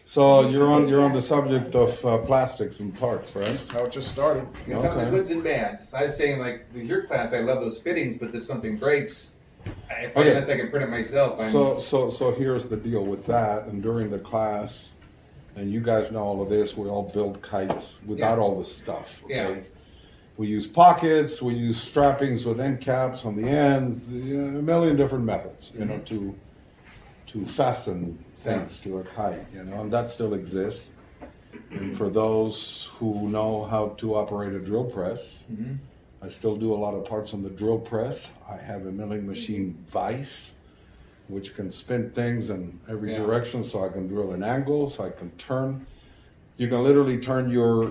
So you're on the subject of plastics and parts, right? That's how it just started. You know, Okay. goods and bads. I was saying, like, with your class, I love those fittings, but if something breaks, Okay. unless I can print it myself, I'm... So here's the deal with that. And during the class, and you guys know all of this, we all build kites without Yeah. all this stuff. Okay? Yeah. We use pockets, we use strappings with end caps on the ends, a million different methods, you know, to fasten things to a kite, you know, and that still exists. And for those who know how to operate a drill press, I still do a lot of parts on the drill press. I have a milling machine vise, which can spin things in every direction, so I can drill an angle, so I can turn. You can literally turn your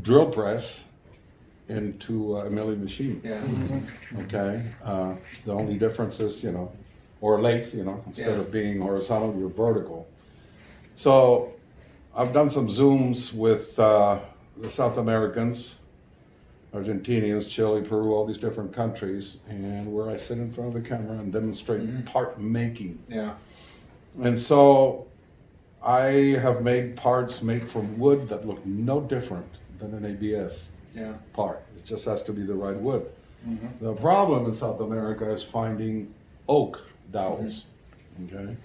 drill press into a milling machine. Yeah. Okay, the only difference is, you know, or lathe, you know, instead of being horizontal, you're vertical. So I've done some Zooms with the South Americans, Argentinians, Chile, Peru, all these different countries, and where I sit in front of the camera and demonstrate part making. Yeah. And so I have made parts made from wood that look no different than an ABS part. It just has to be the right wood. The problem in South America is finding oak dowels. Okay,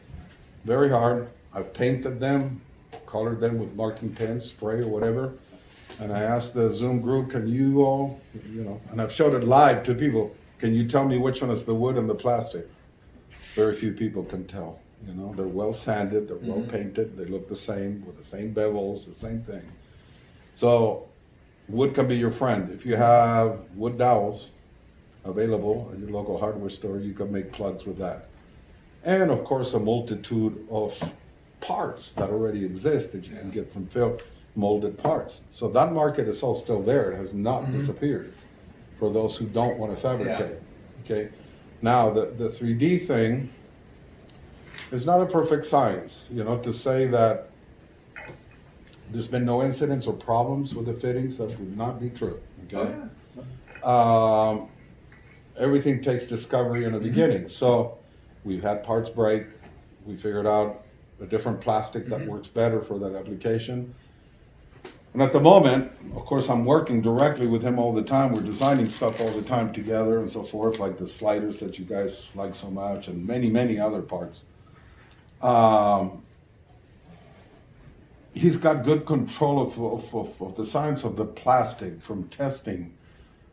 very hard. I've painted them, colored them with marking pens, spray or whatever. And I asked the Zoom group, can you all, you know, and I've showed it live to people, can you tell me which one is the wood and the plastic? Very few people can tell. You know, they're well sanded, they're well painted, they look the same with the same bevels, the same thing. So wood can be your friend. If you have wood dowels available at your local hardware store, you can make plugs with that. And of course, a multitude of parts that already exist that you can get from molded parts. So that market is all still there. It has not disappeared for those who don't want to fabricate. Okay. Now the 3D thing is not a perfect science. You know, to say that there's been no incidents or problems with the fittings, that would not be true. Okay. Everything takes discovery in the beginning. So we've had parts break. We figured out a different plastic that works better for that application. And at the moment, of course, I'm working directly with him all the time. We're designing stuff all the time together and so forth, like the sliders that you guys like so much and many, many other parts. He's got good control of the science of the plastic from testing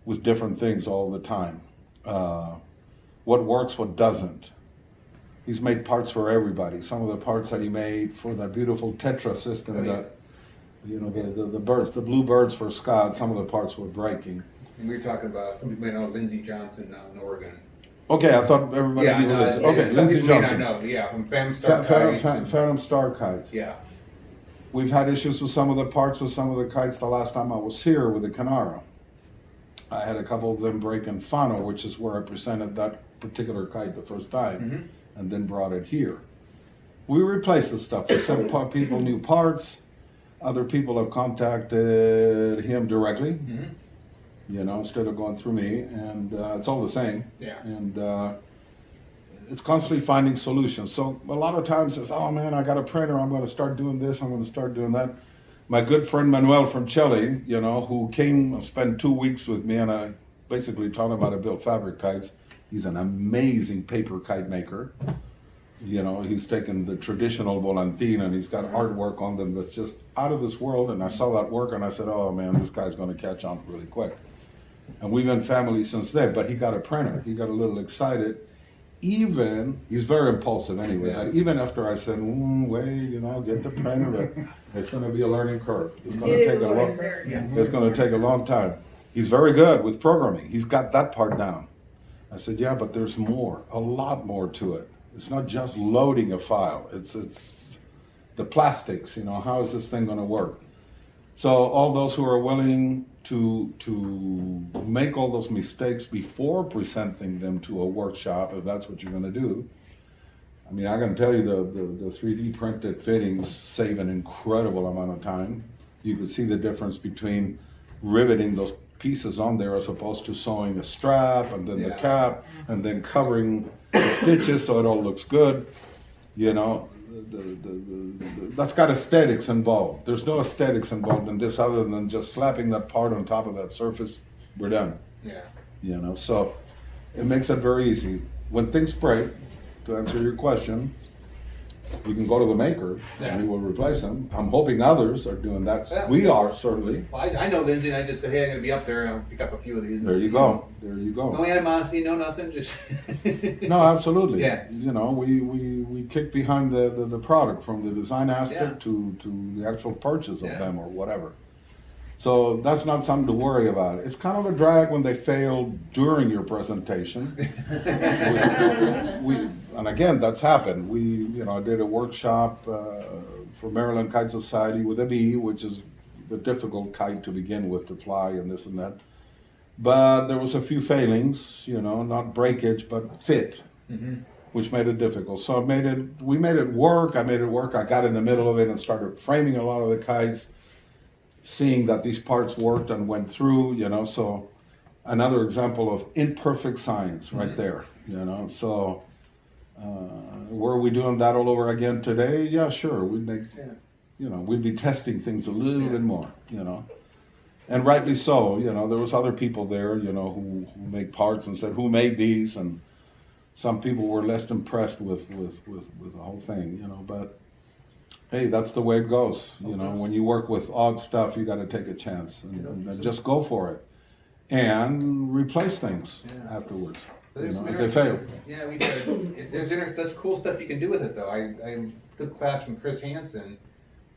with different things all the time. What works, what doesn't. He's made parts for everybody. Some of the parts that he made for that beautiful Tetra system that, you know, the birds, the blue birds for Scott, some of the parts were breaking. And we were talking about, some people may know Lindsey Johnson out in Oregon. Okay, I thought everybody knew who this. Okay, Lindsey Johnson. May not know, from Phantom Star Kites. Phantom Star Kites. Yeah. We've had issues with some of the parts with some of the kites the last time I was here with the Canara. I had a couple of them break in Fano, which is where I presented that particular kite the first time, and then brought it here. We replaced the stuff. We sent people new parts. Other people have contacted him directly, you know, instead of going through me, and it's all the same. Yeah. And it's constantly finding solutions. So a lot of times it's, oh man, I got a printer, I'm going to start doing this, I'm going to start doing that. My good friend Manuel from Chile, you know, who came and spent 2 weeks with me, and I basically taught him how to build fabric kites. He's an amazing paper kite maker. You know, he's taken the traditional volantin and he's got artwork on them that's just out of this world. And I saw that work and I said, oh man, this guy's going to catch on really quick. And we've been family since then, but he got a printer. He got a little excited. He's very impulsive anyway, but even after I said, wait, you know, get the printer, it's going to be a learning curve. It's going to take a long time. He's very good with programming. He's got that part down. I said, yeah, but there's more, a lot more to it. It's not just loading a file. It's the plastics, you know, how is this thing going to work? So all those who are willing to make all those mistakes before presenting them to a workshop, if that's what you're going to do. I mean, I can tell you the 3D printed fittings save an incredible amount of time. You can see the difference between riveting those pieces on there as opposed to sewing a strap and then the cap and then covering the stitches so it all looks good. You know, that's got aesthetics involved. There's no aesthetics involved in this other than just slapping that part on top of that surface. We're done. Yeah. You know, so it makes it very easy. When things break, to answer your question, we can go to the maker and he will replace them. I'm hoping others are doing that. Yeah. We are, certainly. Well, I know Lindsay, and I just said, hey, I'm going to be up there, and I'll pick up a few of these. There you go. There you No go. animosity, no nothing, just. No, absolutely. Yeah. You know, we kick behind the product from the design aspect to the actual purchase of Yeah. them or whatever. So that's not something to worry about. It's kind of a drag when they fail during your presentation. And again, that's happened. I did a workshop for Maryland Kite Society with a bee, which is the difficult kite to begin with to fly and this and that. But there was a few failings, not breakage, but fit, which made it difficult. So we made it work. I made it work. I got in the middle of it and started framing a lot of the kites, seeing that these parts worked and went through, so another example of imperfect science right there, so were we doing that all over again today? Yeah, sure. We'd be testing things a little bit more, and rightly so. There was other people there, who make parts and said, who made these? And some people were less impressed with the whole thing, but hey, that's the way it goes. When you work with odd stuff, you got to take a chance and just go for it and replace things afterwards. If they fail. Yeah, we did. There's such cool stuff you can do with it, though. I took a class from Chris Hansen,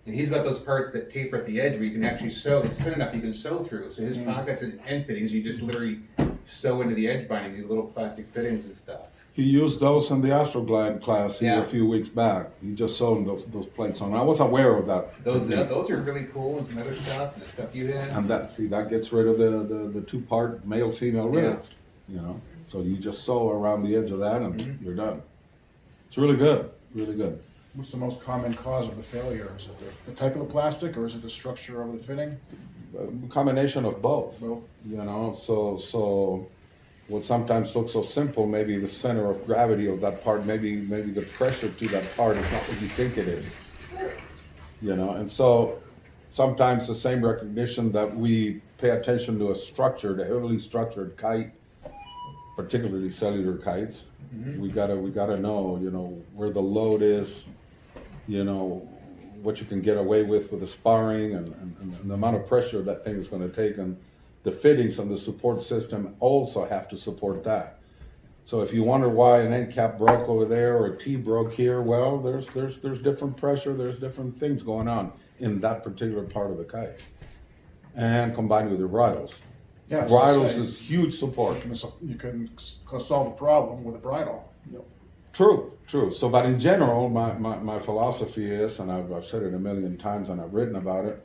and he's got those parts that taper at the edge where you can actually sew. It's thin enough you can sew through. So his pockets and end fittings, you just literally sew into the edge binding, these little plastic fittings and stuff. He used those in the Astroglide class here a few weeks back. He just sewed those plates on. I was aware of that. Those are really cool, and some other stuff, and the stuff you had. And that gets rid of the two-part male-female rivets, So you just sew around the edge of that and you're done. It's really good, really good. What's the most common cause of the failure? Is it the type of the plastic, or is it the structure of the fitting? A combination of both. Both. So what sometimes looks so simple, maybe the center of gravity of that part, maybe the pressure to that part is not what you think it is. And so sometimes the same recognition that we pay attention to a structured, a heavily structured kite, particularly cellular kites, we gotta know, where the load is, what you can get away with the sparring and the amount of pressure that thing is going to take, and the fittings and the support system also have to support that. So if you wonder why an end cap broke over there or a T broke here, well, there's different pressure, there's different things going on in that particular part of the kite, and combined with the bridles. Yeah, so Bridles is huge support. You can solve a problem with a bridle. True. So, but in general, my philosophy is, and I've said it a million times and I've written about it,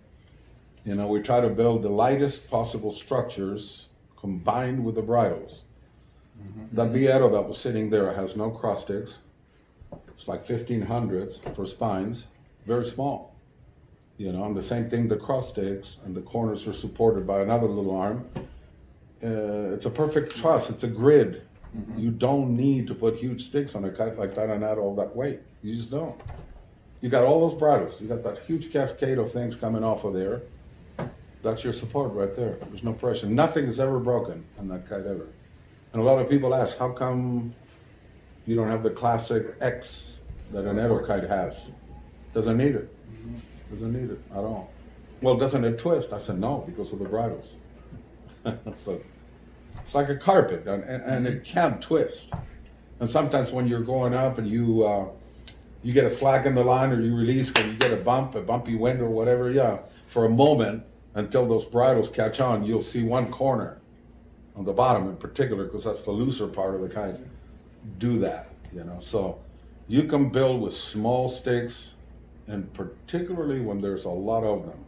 we try to build the lightest possible structures combined with the bridles. That Vieto that was sitting there has no cross sticks. It's like 1500s for spines, very small. And the same thing, the cross sticks and the corners are supported by another little arm. It's a perfect truss, it's a grid. You don't need to put huge sticks on a kite like that and add all that weight. You just don't. You got all those bridles. You got that huge cascade of things coming off of there. That's your support right there. There's no pressure. Nothing is ever broken on that kite ever. And a lot of people ask, how come you don't have the classic X that an Edo kite has? Doesn't need it. Doesn't need it at all. Well, doesn't it twist? I said, no, because of the bridles. So it's like a carpet, and it can twist. And sometimes when you're going up and you get a slack in the line, or you release, or you get a bumpy wind or whatever, for a moment, until those bridles catch on, you'll see one corner on the bottom in particular, because that's the looser part of the kite, do that, So you can build with small sticks, and particularly when there's a lot of them,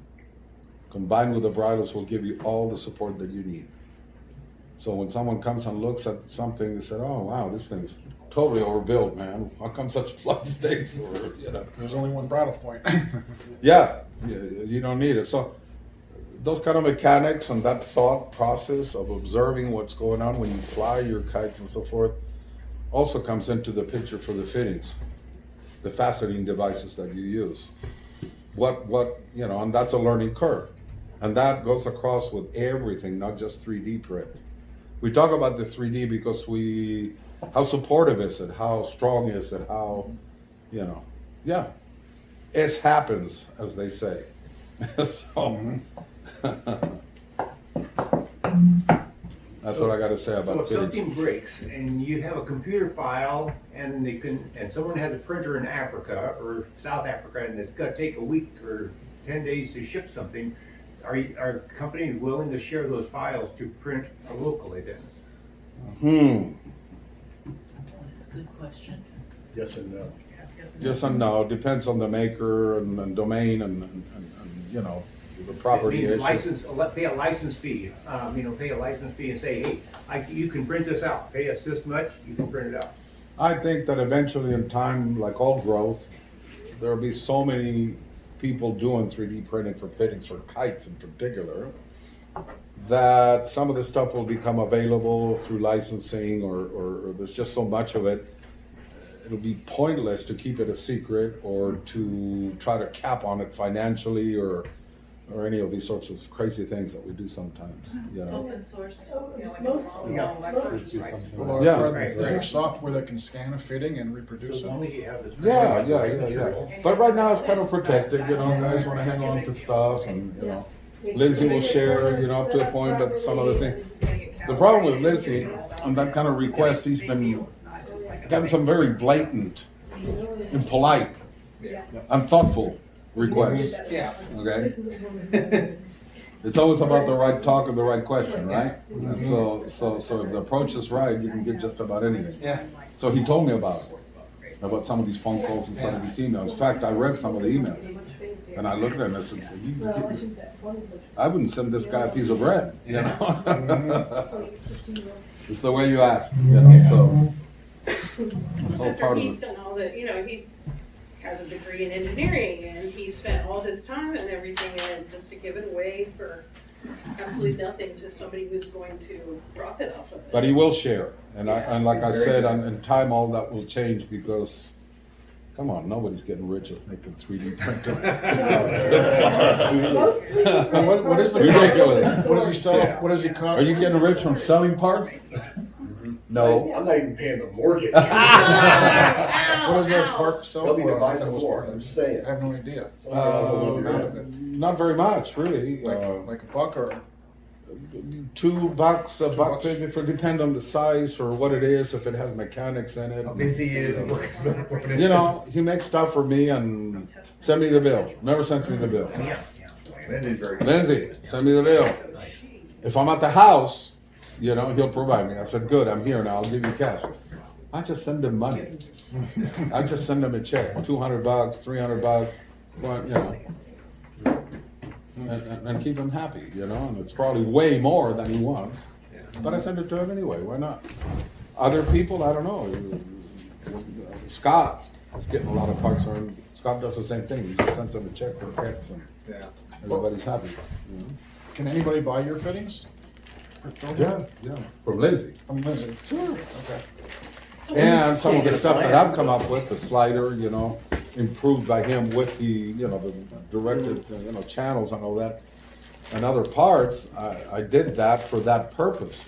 combined with the bridles will give you all the support that you need. So when someone comes and looks at something, they say, oh wow, this thing's totally overbuilt, man. How come such large stakes? Or, There's only one bridle point. Yeah, you don't need it. So those kind of mechanics and that thought process of observing what's going on when you fly your kites and so forth also comes into the picture for the fittings. the faceting devices that you use. What, and that's a learning curve. And that goes across with everything, not just 3D print. We talk about the 3D because how supportive is it? How strong is it? How, yeah. It happens, as they say. So, that's what I gotta say So about if fittings. something breaks and you have a computer file and someone has a printer in Africa or South Africa and it's gonna take a week or 10 days to ship something, are companies willing to share those files to print locally then? That's a good question. Yes and no. Yes and no, depends on the maker and domain and the property It means issue. pay a license fee, pay a license fee and say, hey, you can print this out, pay us this much, you can print it out. I think that eventually in time, like all growth, there'll be so many people doing 3D printing for fittings for kites in particular, that some of this stuff will become available through licensing or there's just so much of it. It'll be pointless to keep it a secret or to try to cap on it financially or any of these sorts of crazy things that we do sometimes, Open source. Well, Yeah. is there software that can scan a fitting and reproduce So it? only you have this. Yeah. But right now it's kind of protected, guys want to hang on to stuff and, Lindsay will share, up to a point, but some other thing. The problem with Lindsay, on that kind of request, he's been gotten some very blatant and polite and thoughtful requests, Yeah. okay? It's always about the right talk and the right question, right? And so if the approach is right, you can get just about anything. Yeah. So he told me about some of these phone calls and some of these emails. In fact, I read some of the emails. And I looked at him and I said, I wouldn't send this guy a piece of bread, It's the way you ask, so. It's all After part of he's it. done all the, he has a degree in engineering and he spent all his time and everything and just to give it away for absolutely nothing to somebody who's going to profit off of it. But he will share, and like I said, in time all that will change because, come on, nobody's getting rich at making 3D printer. What is the Ridiculous. What does he sell? What does he cost? Are you getting rich from selling parts? No. I'm not even paying the mortgage. What does that park sell Tell me to for? buy some more, I'm just saying. I have no idea. Not very much, really. Like a buck or? $2, $1.50, for depend on the size, for what it is, if it has mechanics in it. How busy he is and what He makes stuff for me and send me the bill. Never sends me the bill. Lindsay's very good. Lindsay, send me the bill. If I'm at the house, he'll provide me. I said, good, I'm here now, I'll give you cash. I just send him money. I just send him a check, $200, $300, and keep him happy, and it's probably way more than he wants. But I send it to him anyway, why not? Other people, I don't know. Scott is getting a lot of parts from him. Scott does the same thing, he just sends him a check for checks and Yeah. everybody's happy. Can anybody buy your fittings? Yeah, from Lindsay. I'm Lindsay. Sure. Okay. And some of the stuff that I've come up with, the slider, improved by him with the, the directed, channels and all that. And other parts, I did that for that purpose.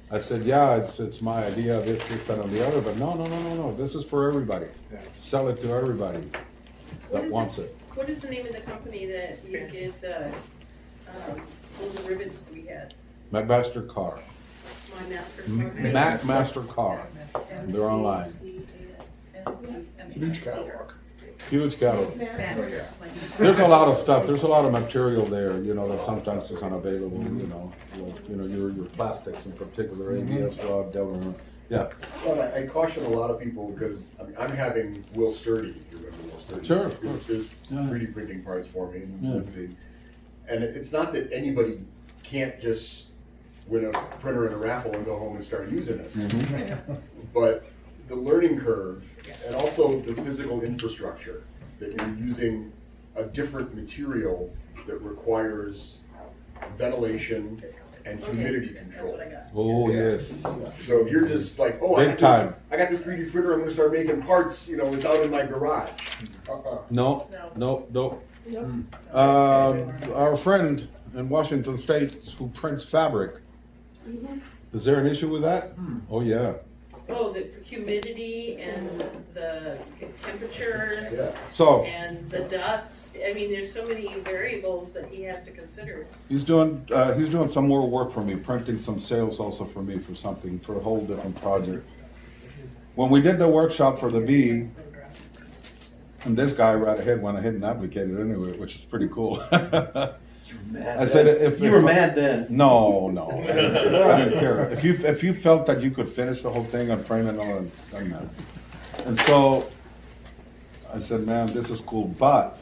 I said, yeah, it's my idea, this, that, and the other, but no, this is for everybody. Yeah. Sell it to everybody What that is wants it. What is the name of the company that you give all the ribbons that we had? McMaster Car. My MasterCard. McMaster Car. They're online. Huge catalog. Huge catalog. There's a lot of stuff, there's a lot of material there, that sometimes is unavailable, your plastics in particular, ABS rod, Delaware, yeah. Well, I caution a lot of people because I'm having Will Sturdy, if you remember Will Sturdy. Sure. Who does Yeah. 3D printing parts for me and Yeah. Lindsay. And it's not that anybody can't just win a printer in a raffle and go home and start using it. But the learning curve and also the physical infrastructure, that you're using a different material that requires ventilation and Okay, humidity that's control. what I got. Oh, Yeah. yes. So if you're just like, oh, Big time. I got this 3D printer, I'm gonna start making parts, you know, it's out in my garage. No, No. no. Nope. Our friend in Washington State who prints fabric, is there an issue with that? Oh, yeah. Oh, the humidity and the temperatures Yeah. So, and the dust. I mean, there's so many variables that he has to consider. he's doing some more work for me, printing some sales also for me for something, for a whole different project. When we did the workshop for the bee, and this guy right ahead went ahead and advocated anyway, which is pretty cool. I said if You were mad then. No, I didn't care. If you felt that you could finish the whole thing and frame it all, doesn't matter. And so I said, man, this is cool, but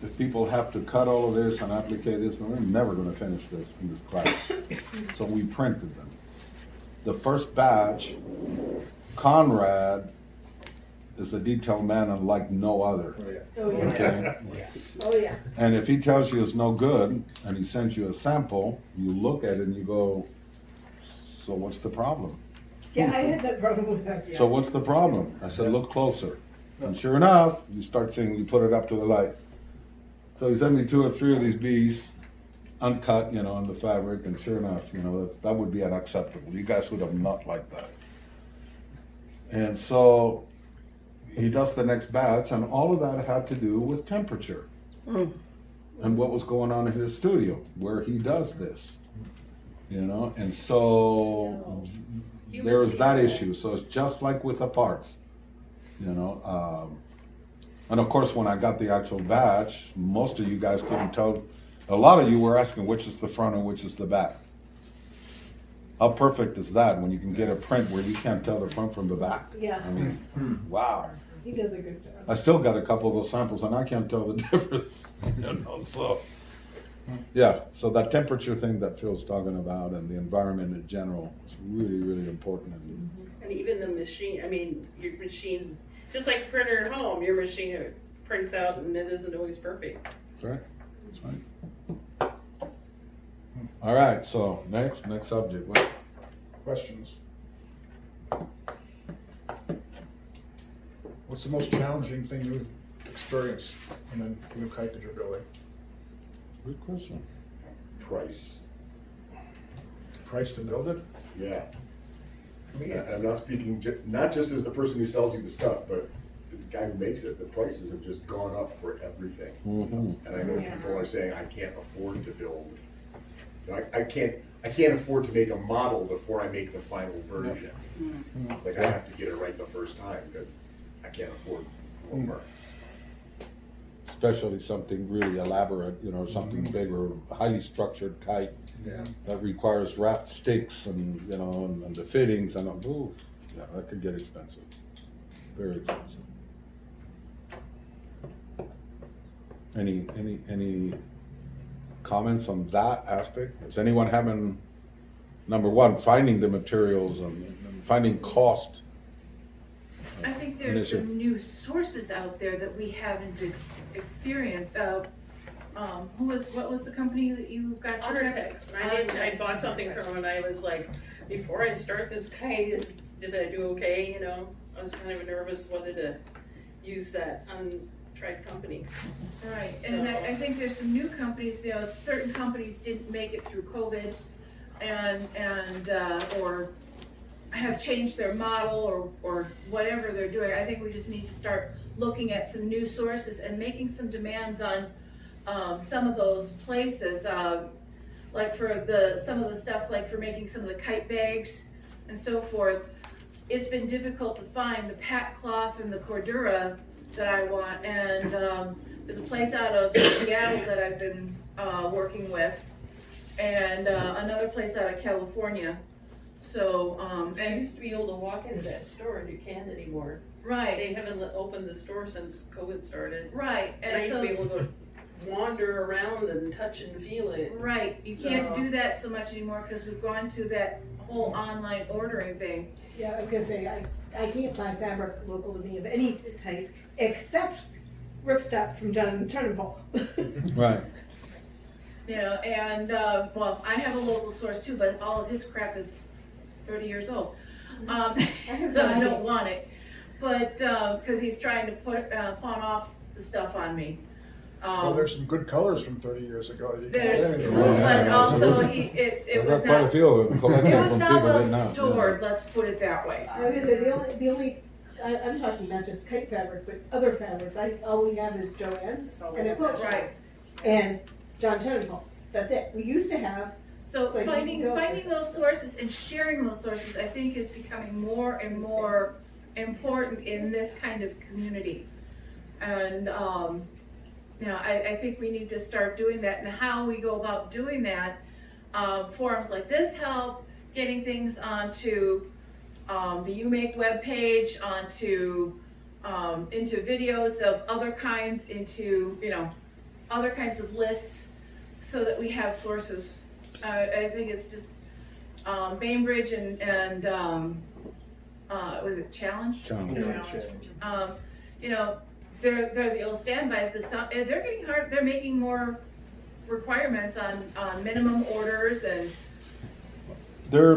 if people have to cut all of this and applicate this, then we're never gonna finish this in this class. So we printed them. The first batch, Conrad is a detail man unlike no other. Oh, Okay? Oh, yeah. And if he tells you it's no good and he sends you a sample, you look at it and you go, so what's the problem? Yeah, I had that problem with that. So what's the problem? I said, look closer. And sure enough, you start seeing, you put it up to the light. So he sent me 2 or 3 of these bees, uncut, you know, in the fabric, and sure enough, you know, that would be unacceptable. You guys would have not liked that. And so he does the next batch, and all of that had to do with temperature. And what was going on in his studio, where he does this. You know, and so there was that issue. So it's just like with the parts, you know. And of course, when I got the actual batch, most of you guys couldn't tell. A lot of you were asking which is the front and which is the back. How perfect is that when you can get a print where you can't tell the front from the back? Yeah. I mean, wow. He does a good job. I still got a couple of those samples and I can't tell the difference. You know, so yeah, so that temperature thing that Phil's talking about and the environment in general is really, really important. And even the machine, I mean, your machine, just like a printer at home, your machine prints out and it isn't always perfect. That's right. That's right. All right, so next subject. What? Questions? What's the most challenging thing you've experienced in the new kite that you're building? Good question. Price. Price to build it? Yeah. I'm not speaking, not just as the person who sells you the stuff, but the guy who makes it. The prices have just gone up for everything. Mm-hmm. And I know people are saying, I can't afford to build. I can't afford to make a model before I make the final version. Like I have to get it right the first time because I can't afford more parts. Especially something really elaborate, you know, something big or highly structured kite Yeah. that requires wrapped sticks and, you know, and the fittings and, ooh, yeah, that could get expensive. Very expensive. Any comments on that aspect? Is anyone having, number one, finding the materials and finding cost? I think there's Initiative. some new sources out there that we haven't experienced. What was the company that you got your? Ottertex, and I bought something from him and I was like, before I start this kite, did I do okay, you know? I was kind of nervous whether to use that untried company. Right, and I think there's some new companies, you know, certain companies didn't make it through COVID or have changed their model or whatever they're doing. I think we just need to start looking at some new sources and making some demands on some of those places, like for some of the stuff, like for making some of the kite bags and so forth. It's been difficult to find the pat cloth and the cordura that I want, and there's a place out of Seattle that I've been working with, and another place out of California. So, I and used to be able to walk into that store and you can't anymore. right, They haven't opened the store since COVID started. right, And I and used to be so, able to go wander around and touch and feel it. right, you can't So- do that so much anymore because we've gone to that whole online ordering thing. Yeah, I was gonna say, I can't buy fabric local to me of any type, except ripstop from John Turnbull. Right. You know, and, well, I have a local source too, but all of his crap is 30 years old. So I don't want it. But, cause he's trying to pawn off the stuff on me. Well, there's some good colors from 30 years ago that you can There's, get. but also it I've was got quite a not, few of them collected it was from not people well that now. stored, let's put it that way. I was gonna say, the only, I'm talking not just kite fabric, but other fabrics, all we have is Joann's and a quilt shop. Right. And John Tenenbaum, that's it. We used to have, So Like, finding you can go- finding those sources and sharing those sources, I think, is becoming more and more important in this kind of community. And, you know, I think we need to start doing that, and how we go about doing that, forums like this help, getting things onto, the UMake webpage, onto, into videos of other kinds, into, you know, other kinds of lists, so that we have sources. I think it's just, Bainbridge and, was it Challenge? You know, they're the old standbys, but some, they're getting hard, they're making more requirements on minimum orders and, They're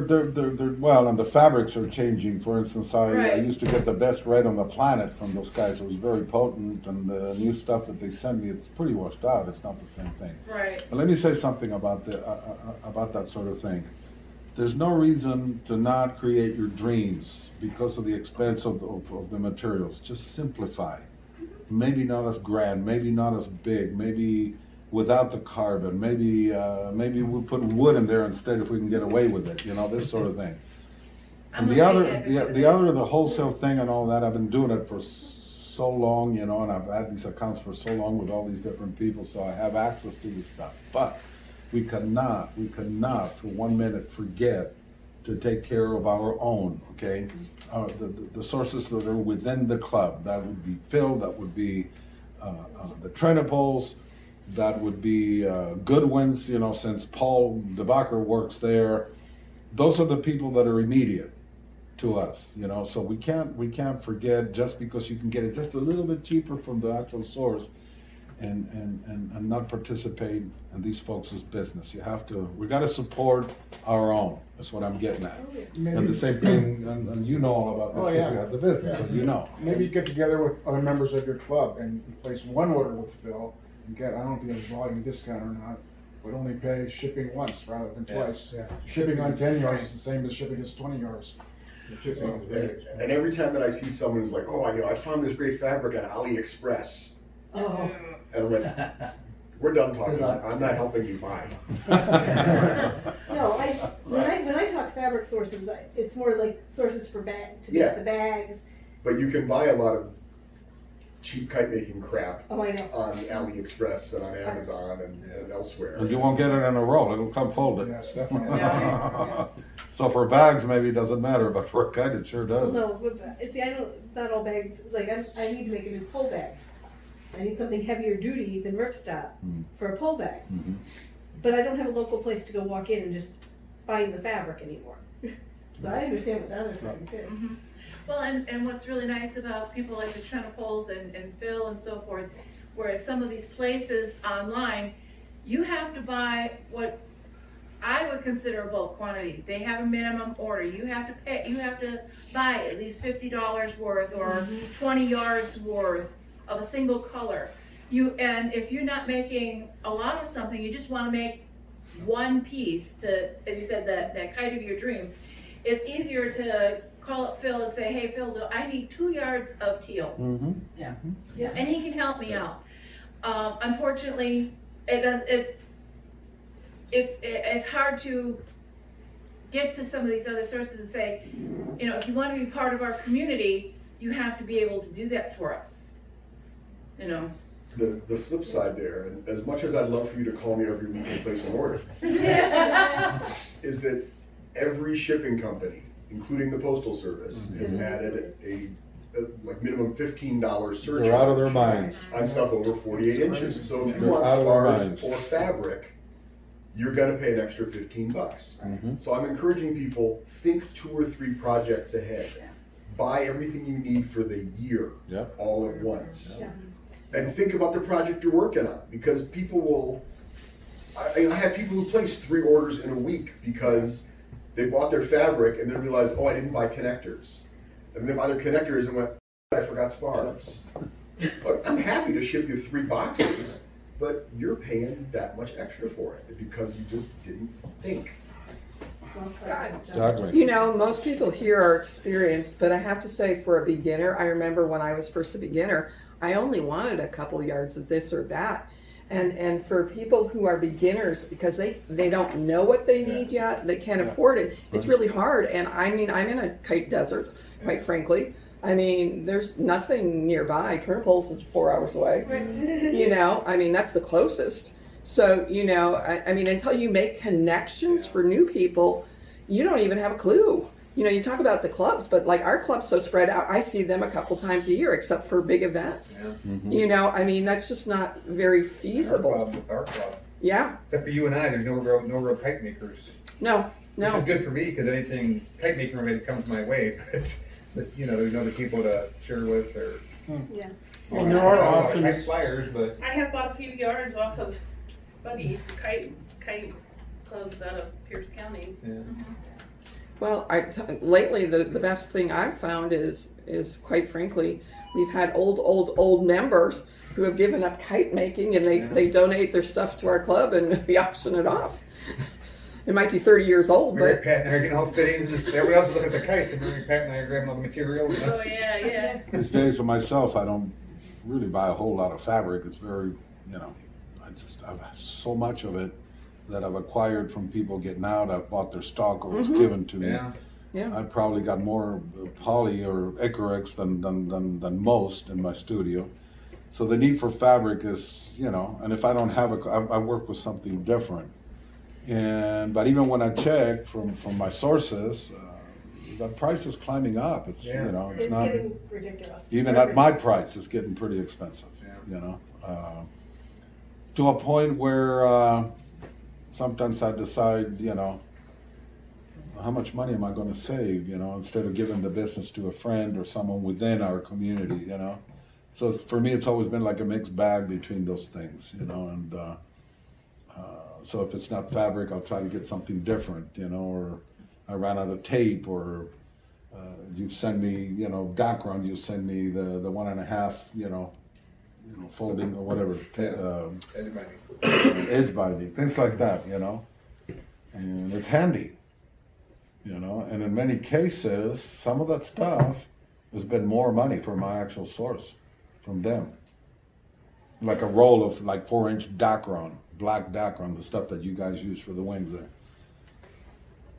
well, and the fabrics are changing. For instance, I Right. used to get the best red on the planet from those guys. It was very potent, and the new stuff that they send me, it's pretty washed out. It's not the same thing. right, But let me say something about about that sort of thing. There's no reason to not create your dreams because of the expense of the materials. Just simplify. Maybe not as grand, maybe not as big, maybe without the carbon, maybe we'll put wood in there instead if we can get away with it, you know, this sort of thing. I'm And a the big other, advocate of the wholesale thing and all that, I've been doing it for so long, you know, and I've had these accounts for so long with all these different people, so I have access to this stuff. But we cannot for 1 minute forget to take care of our own, okay? The sources that are within the club, that would be Phil, that would be the Trenapoles, that would be Goodwin's, you know, since Paul DeBacher works there. Those are the people that are immediate to us, you know, so we can't forget, just because you can get it just a little bit cheaper from the actual source and not participate in these folks' business. We gotta support our own, that's what I'm getting at. And the same thing, and you know all about this, Oh, because yeah. you have the business, so you know. Maybe you get together with other members of your club and place one order with Phil and get, I don't know if he has a volume discount or not, but only pay shipping once rather than twice. Shipping on 10 yards is the same as shipping as 20 yards. And every time that I see someone who's like, oh, I found this great fabric on AliExpress, oh, and I'm like, we're done talking. I'm not helping you buy. no, when I talk fabric sources, it's more like sources for to Yeah. make the bags. But you can buy a lot of cheap kite making crap Oh, I know. on AliExpress and on Amazon and elsewhere. And you won't get it in a roll, it'll come folded. Yes, definitely. So for bags, maybe it doesn't matter, but for a kite, it sure Well, does. no, but, see, I don't, not all bags, like, I need to make a new pull bag. I need something heavier duty than ripstop for a pull bag. Mhm. But I don't have a local place to go walk in and just find the fabric anymore. So I understand what the other saying too. well, and what's really nice about people like the Trenapoles and Phil and so forth, whereas some of these places online, you have to buy what I would consider a bulk quantity. They have a minimum order. You have to buy at least $50 worth or 20 yards worth of a single color. And if you're not making a lot of something, you just want to make one piece to, as you said, that kite of your dreams. It's easier to call up Phil and say, hey Phil, I need 2 yards of teal. Mm-hmm. And he can help me out. Unfortunately, it's hard to get to some of these other sources and say, you know, if you want to be part of our community, you have to be able to do that for us. You know. The flip side there, and as much as I'd love for you to call me every week and place an order, is that every shipping company, including the Postal Service, has added a like minimum $15 surcharge. They're out of their minds. On stuff over 48 inches. So if you They're want out of their spars minds. or fabric, you're gonna pay an extra $15. Mhm. So I'm encouraging people, think 2 or 3 projects ahead. Buy everything you need for the year, Yep. all at once. Yeah. And think about the project you're working on, because people will, I have people who place 3 orders in a week because they bought their fabric and then realized, oh, I didn't buy connectors. And they buy their connectors and went, I forgot spars. Look, I'm happy to ship you 3 boxes, but you're paying that much extra for it because you just didn't think. Exactly. You know, most people here are experienced, but I have to say for a beginner, I remember when I was first a beginner, I only wanted a couple yards of this or that. And for people who are beginners, because they don't know what they need yet, they can't afford it, it's really hard. And I mean, I'm in a kite desert, quite frankly. I mean, there's nothing nearby. Turnpoles is 4 hours away. You know, I mean, that's the closest. So, you know, I mean, until you make connections for new people, you don't even have a clue. You know, you talk about the clubs, but like our club's so spread out, I see them a couple times a year, except for big events. You know, I mean, that's just not very feasible. Our club. Yeah, Except for you and I, there's no real kite makers. no. Which is good for me, because anything kite making related comes my way, but you know, there's no other people to share with or. Yeah. Well, there are I don't know about Kite options. flyers, but. I have bought a few yards off of Buddy's kite clubs out of Pierce County. Yeah. Well, lately the best thing I've found is quite frankly, we've had old members who have given up kite making and they donate their stuff to our club and we auction it off. It might be 30 years old, Mary but Pat and I are getting all fittings and this, everybody else is looking at the kites and Mary Pat and I are grabbing all the material. Oh, yeah. These days for myself, I don't really buy a whole lot of fabric. It's very, you know, I have so much of it that I've acquired from people getting out. I've bought their stock or was given to me. Yeah. I probably got more poly or Icarex than most in my studio. So the need for fabric is, you know, and if I don't have I work with something different. But even when I check from my sources, the price is climbing up. It's you know, it's not getting ridiculous. even at my price. It's getting pretty expensive. You know, to a point where sometimes I decide, you know, how much money am I going to save? You know, instead of giving the business to a friend or someone within our community. You know, so for me, it's always been like a mixed bag between those things. You know, and so if it's not fabric, I'll try to get something different, you know, or I ran out of tape, or you send me, you know, background, you send me the 1.5, you know, folding or whatever, edge binding, things like that, you know, and it's handy, you know, and in many cases, some of that stuff has been more money for my actual source from them. Like a roll of like 4-inch Dacron, black Dacron, the stuff that you guys use for the wings there.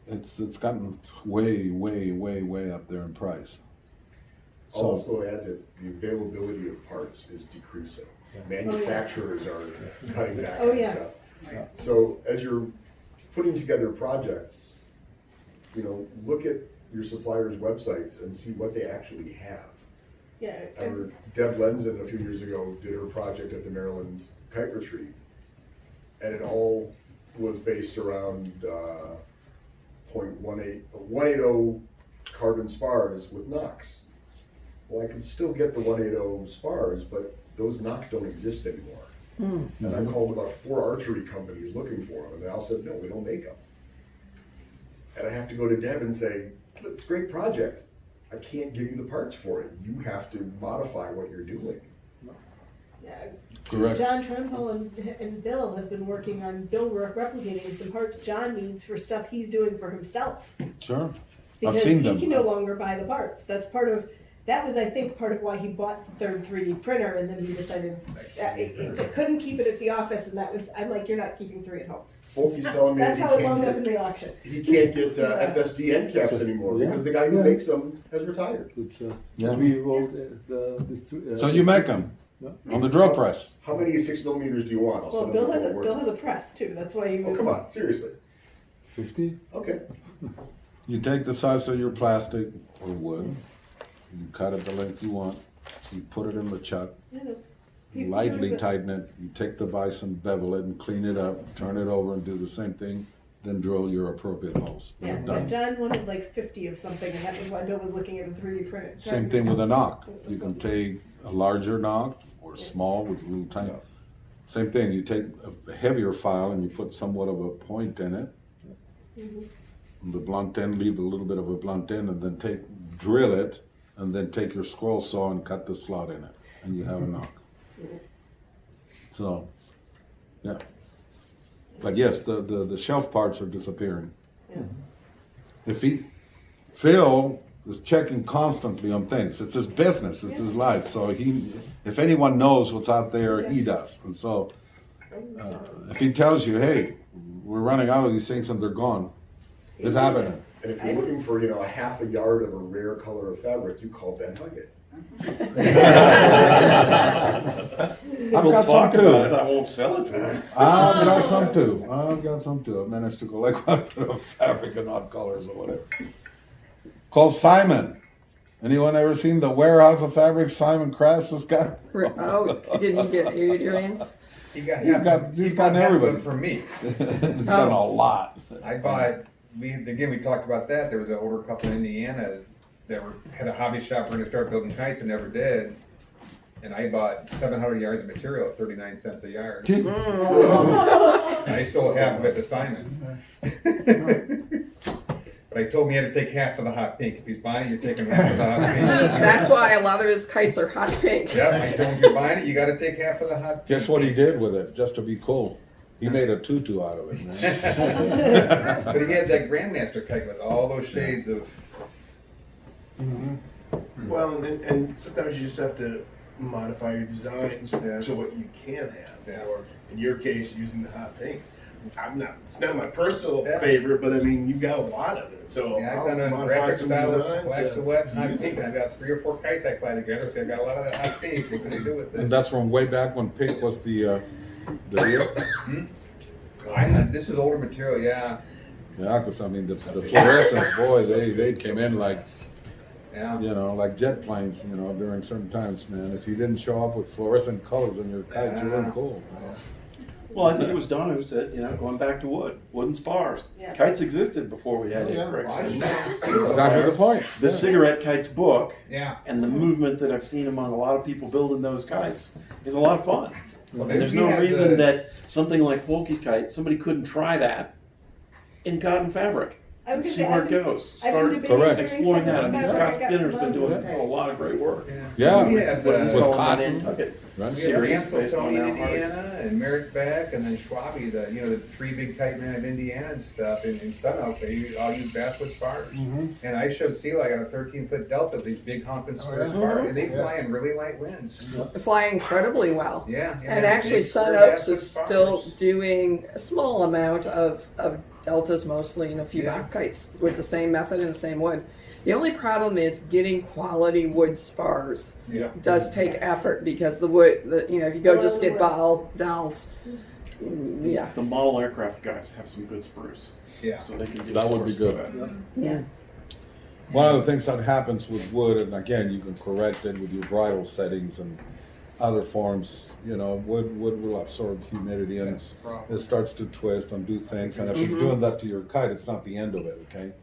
It's gotten way up there in price. I'll also add that the availability of parts is decreasing. Manufacturers are cutting back on stuff. So as you're putting together projects, you know, look at your suppliers' websites and see what they actually have. Yeah. I remember Deb Lenzen a few years ago did her project at the Maryland Kite Retreat, and it all was based around 180 carbon spars with knocks. Well, I can still get the 180 spars, but those knocks don't exist anymore. And I called about 4 archery companies looking for them, and they all said, no, we don't make them. And I have to go to Deb and say, it's a great project. I can't give you the parts for it. You have to modify what you're doing. Correct. John Tremble and Bill have been working on replicating some parts John needs for stuff he's doing for himself. Sure. I've Because seen he them. can no longer buy the parts. That was, I think, part of why he bought the third 3D printer, and then he decided it couldn't keep it at the office, and I'm like, you're not keeping 3 at home. Folky's telling me That's that how it wound up in the auction. he can't get FSD end caps anymore because the guy who makes them has retired. To just Yeah. we wrote So you make them on the drill press. How many 6mm do you want? I'll Well, send them before Bill work. has a press too. That's why he Oh, was. come on, seriously. 50. Okay. You take the size of your plastic or wood, you cut it the length you want, you put it in the chuck, You know, you he's lightly doing it. tighten it, you take the vise and bevel it and clean it up, turn it over and do the same thing, then drill your appropriate holes. Yeah, You're but done. John wanted like 50 of something, and that was why Bill was looking at the 3D printer. Same thing with a knock. You can take a larger knock or small with a little tiny. Same thing, you take a heavier file and you put somewhat of a point in it. And the blunt end, leave a little bit of a blunt end, and then drill it, and then take your scroll saw and cut the slot in it, and you have a knock. So, yeah. But yes, the shelf parts are disappearing. Phil is checking constantly on things. It's his business, it's his life. So if anyone knows what's out there, he does. And so, if he tells you, hey, we're running out of these things and they're gone, it's happening. And if you're looking for, a half a yard of a rare color of fabric, you call Ben Huggett. I've got some too. I won't sell it to him. I've got some too. I've managed to collect one bit of fabric in odd colors or whatever. Called Simon. Anyone ever seen the Warehouse of Fabric? Simon Crafts has got. Oh, did he get aliens? He got He's half, got- he's he got bought half of everybody. it from me. He's got a lot. I bought, we talked about that, there was an older couple in Indiana that had a hobby shop, were gonna start building kites and never did. And I bought 700 yards of material at 39 cents a yard. And I sold half of it to Simon. But I told him he had to take half of the hot pink. If he's buying it, you're taking half of the hot pink. That's why a lot of his kites are hot pink. Yeah, I told him, you're buying it, you gotta take half of the hot pink. Guess what he did with it, just to be cool? He made a tutu out of it, man. But he had that Grandmaster kite with all those shades of, Well, and sometimes you just have to modify your designs Yeah. to what you can have. Yeah. Or in your case, using the hot pink. It's not my personal Yeah. favorite, but I mean, you've got a lot of it. So yeah, I've I'll done a modify graphic some style of designs. black to- silhouette, to hot use pink, it. and I've got 3 or 4 kites I fly together, so I've got a lot of that hot pink. What can I do with And this? that's from way back when pink was the deal. This is older material, yeah, Yeah, because I mean, the fluorescents, boy, they came in like, yeah. like jet planes, during certain times, man. If you didn't show up with fluorescent colors on your kites, you weren't cool. Well, I think it was Donna who said, going back to wooden spars. Yeah. Kites existed before we had Yeah. bricks. Exactly the point. The Cigarette Kites book Yeah. and the movement that I've seen among a lot of people building those kites is a lot of fun. Well, And there's we no have reason the- that something like Folky's kite, somebody couldn't try that in cotton fabric I and was see gonna where it say, goes. I've been Start debating Correct. doing exploring that. I something mean, about Scott it. I got Skinner's been promoted. doing a lot of great work. Yeah. We have What he's the, With called cotton. Nantucket. Right? we have series Ansel based on Tony in our artists. Indiana, and Merritt Beck, and then Schwabe, the 3 big kite men of Indiana and stuff, in Sun Oak, they all use basswood spars. And I showed Seal, I got a 13-foot Delta with these big honking square yeah. spars, and they fly in really light winds. They fly incredibly well. Yeah. And they're actually, big Sun square Oaks is basswood still spars. doing a small amount of deltas, mostly, and a few Yeah. mock kites with the same method and the same wood. The only problem is getting quality wood spars. Yeah. Does take effort because the wood, if you go just get dowels, yeah. The model aircraft guys have some good spruce. Yeah. So they can get That would be sourced good. for that. Yeah. One of the things that happens with wood, and again, you can correct it with your bridle settings and other forms, wood will absorb humidity and That's the problem. it starts to twist and do things. And if it's doing that to your kite, it's not the end of it, okay?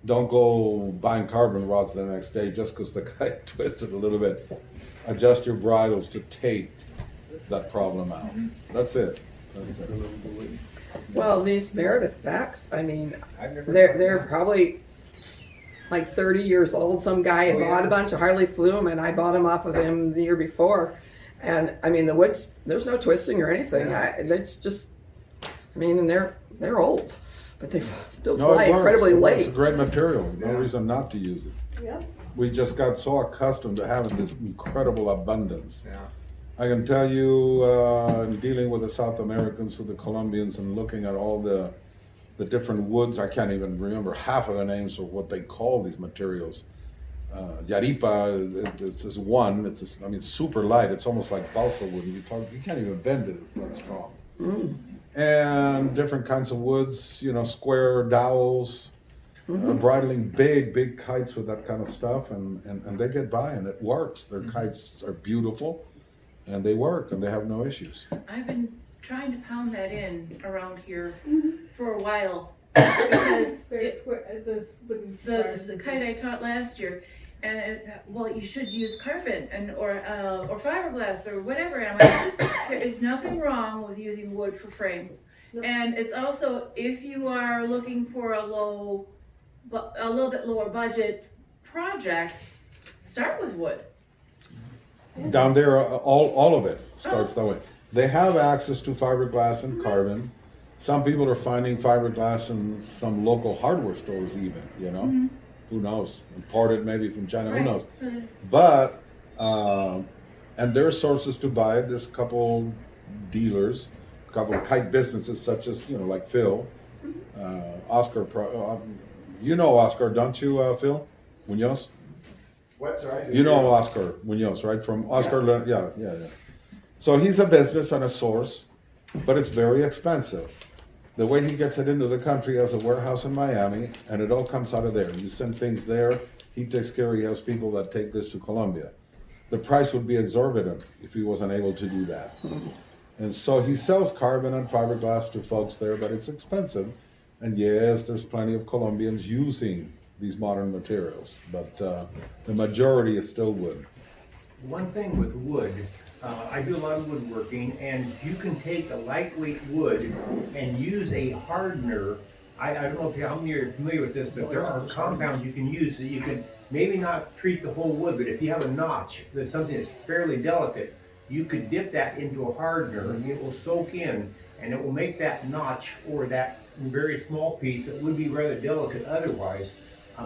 Don't go buying carbon rods the next day just because the kite twisted a little bit. Adjust your bridles to take that problem out. That's it. That's it. Well, these Meredith backs, I mean, I've never they're probably like 30 years old. Some guy had Oh, bought yeah. a bunch. I hardly flew them, and I bought them off of him the year before. And I mean, the woods, there's no twisting or anything. Yeah. It's just, and they're old, but they still No, fly it works. incredibly It works. late. It's a great material. No Yeah. reason not to use it. Yeah. We just got so accustomed to having this incredible abundance. Yeah. I can tell you, in dealing with the South Americans, with the Colombians, and looking at all the different woods, I can't even remember half of the names of what they call these materials. Yaripa, it's one. It's super light. It's almost like balsa wood. You can't even bend it. It's not strong. And different kinds of woods. Square dowels, bridling big kites with that kind of stuff, and they get by, and it works. Their kites are beautiful, and they work, and they have no issues. I've been trying to pound that in around here for a while because Very square, this wooden the spars. kite I taught last year, And it's, well, you should use carbon or fiberglass or whatever. And I'm like, there is nothing wrong with using wood for frame. And it's also, if you are looking for a little bit lower budget project, start with wood. Down there, all of it starts that way. They have access to fiberglass and carbon. Some people are finding fiberglass in some local hardware stores even, you know? Who knows? Imported maybe from China, who knows? But, and there are sources to buy it. There's a couple dealers, a couple of kite businesses such as, you know, like Phil, Oscar, you know Oscar, don't you, Phil Munoz? What, sorry? You know Oscar Munoz, right? From Oscar, yeah. So he's a business and a source, but it's very expensive. The way he gets it into the country has a warehouse in Miami, and it all comes out of there. You send things there, he takes care, he has people that take this to Colombia. The price would be exorbitant if he wasn't able to do that. And so he sells carbon and fiberglass to folks there, but it's expensive. And yes, there's plenty of Colombians using these modern materials, but the majority is still wood. One thing with wood, I do a lot of woodworking, and you can take a lightweight wood and use a hardener. I don't know how many are familiar with this, but there are compounds you can use that you can maybe not treat the whole wood, but if you have a notch that's something that's fairly delicate, you could dip that into a hardener and it will soak in, and it will make that notch or that very small piece that would be rather delicate otherwise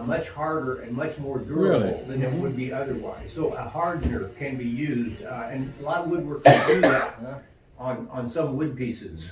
much harder and much more durable than it would be otherwise. So a hardener can be used, and a lot of woodworkers do that on some wood pieces.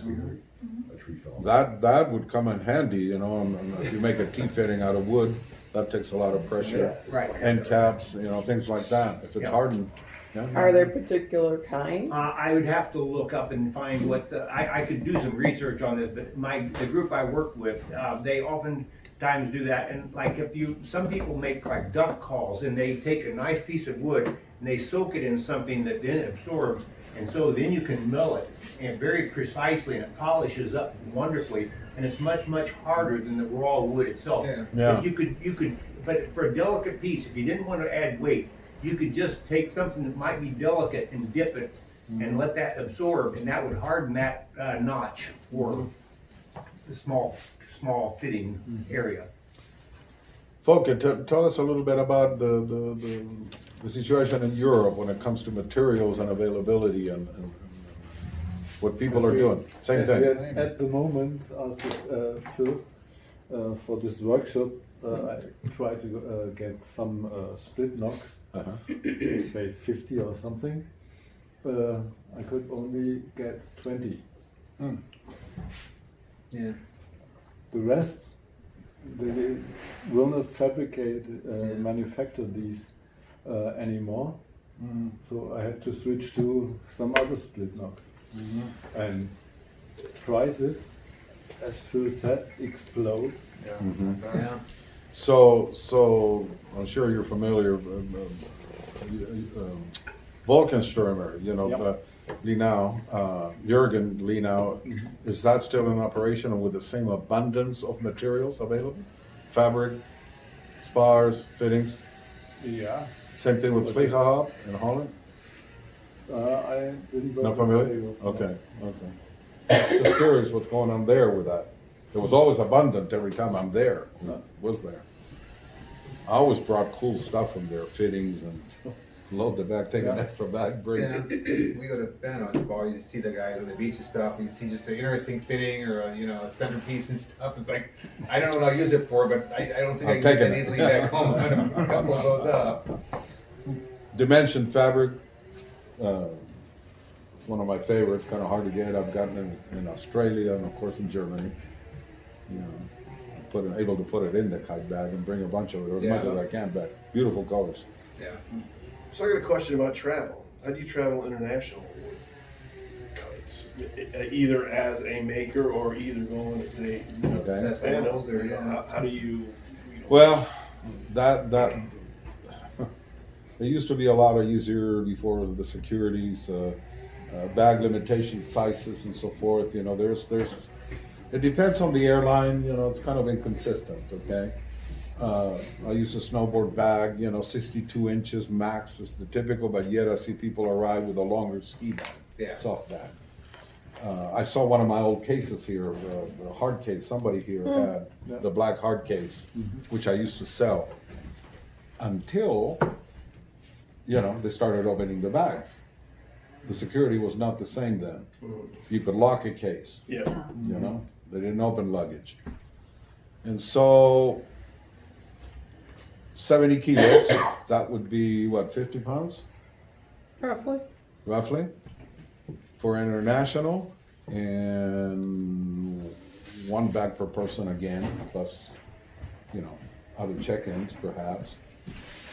A tree fell. That would come in handy, you know, and if you make a T-fitting out of wood, that takes a lot of pressure. Right. End caps, you know, things like that. If it's hardened. Yeah. Are there particular kinds? I would have to look up and find what I could do some research on this, but the group I work with, they oftentimes do that. And like some people make like duck calls, and they take a nice piece of wood and they soak it in something that then absorbs, and so then you can mill it and very precisely, and it polishes up wonderfully, and it's much, much harder than the raw wood itself. Yeah. But you could, but for a delicate piece, if you didn't want to add weight, you could just take something that might be delicate and dip it and let that absorb, and that would harden that notch or the small fitting area. Volker, tell us a little bit about the situation in Europe when it comes to materials and availability and what people are doing. Same thing. At the moment, after Phil, for this workshop, I try to get some split knocks, say 50 or something. I could only get 20. Yeah. The rest, they will not fabricate, manufacture these anymore. So I have to switch to some other split knocks. And prices, as Phil said, explode. Yeah. So I'm sure you're familiar. Volkenstürmer, you know, Linau, Jürgen Linau, is that still in operation and with the same abundance of materials available? Fabric, spars, fittings? Yeah. Same thing with Vleeghahop in Holland? I didn't. Not familiar? Okay. Just curious what's going on there with that. It was always abundant every time I'm there. It was there. I always brought cool stuff from there, fittings and load the bag, take an extra bag, bring Yeah, it. we go to Ben on the ball. You see the guys on the beach and stuff. You see just an interesting fitting or a centerpiece and stuff. It's like I don't know what I'll use it for, but I don't think I can get that easily back home. I'm gonna a couple of those up. Dimension fabric. It's one of my favorites. Kind of hard to get. I've gotten it in Australia and of course in Germany. You know, able to put it in the kite bag and bring a bunch of it, or as much as I can back. Beautiful colors. Yeah. So I got a question about travel. How do you travel international with kites? Either as a maker or either going to say, Okay. That's fan what or how do you Well, that it used to be a lot easier before the securities, bag limitations, sizes, and so forth. You know, there's it depends on the airline. You know, it's kind of inconsistent. Okay, I use a snowboard bag, 62 inches max is the typical, but yet I see people arrive with a longer ski bag, Yeah. soft bag. I saw one of my old cases here, the hard case, somebody here had the black hard case, which I used to sell until, they started opening the bags. The security was not the same then. You could lock a case, Yeah. they didn't open luggage. And so 70 kilos, that would be what, 50 pounds? Roughly, for international, and one bag per person again, plus, other check-ins perhaps.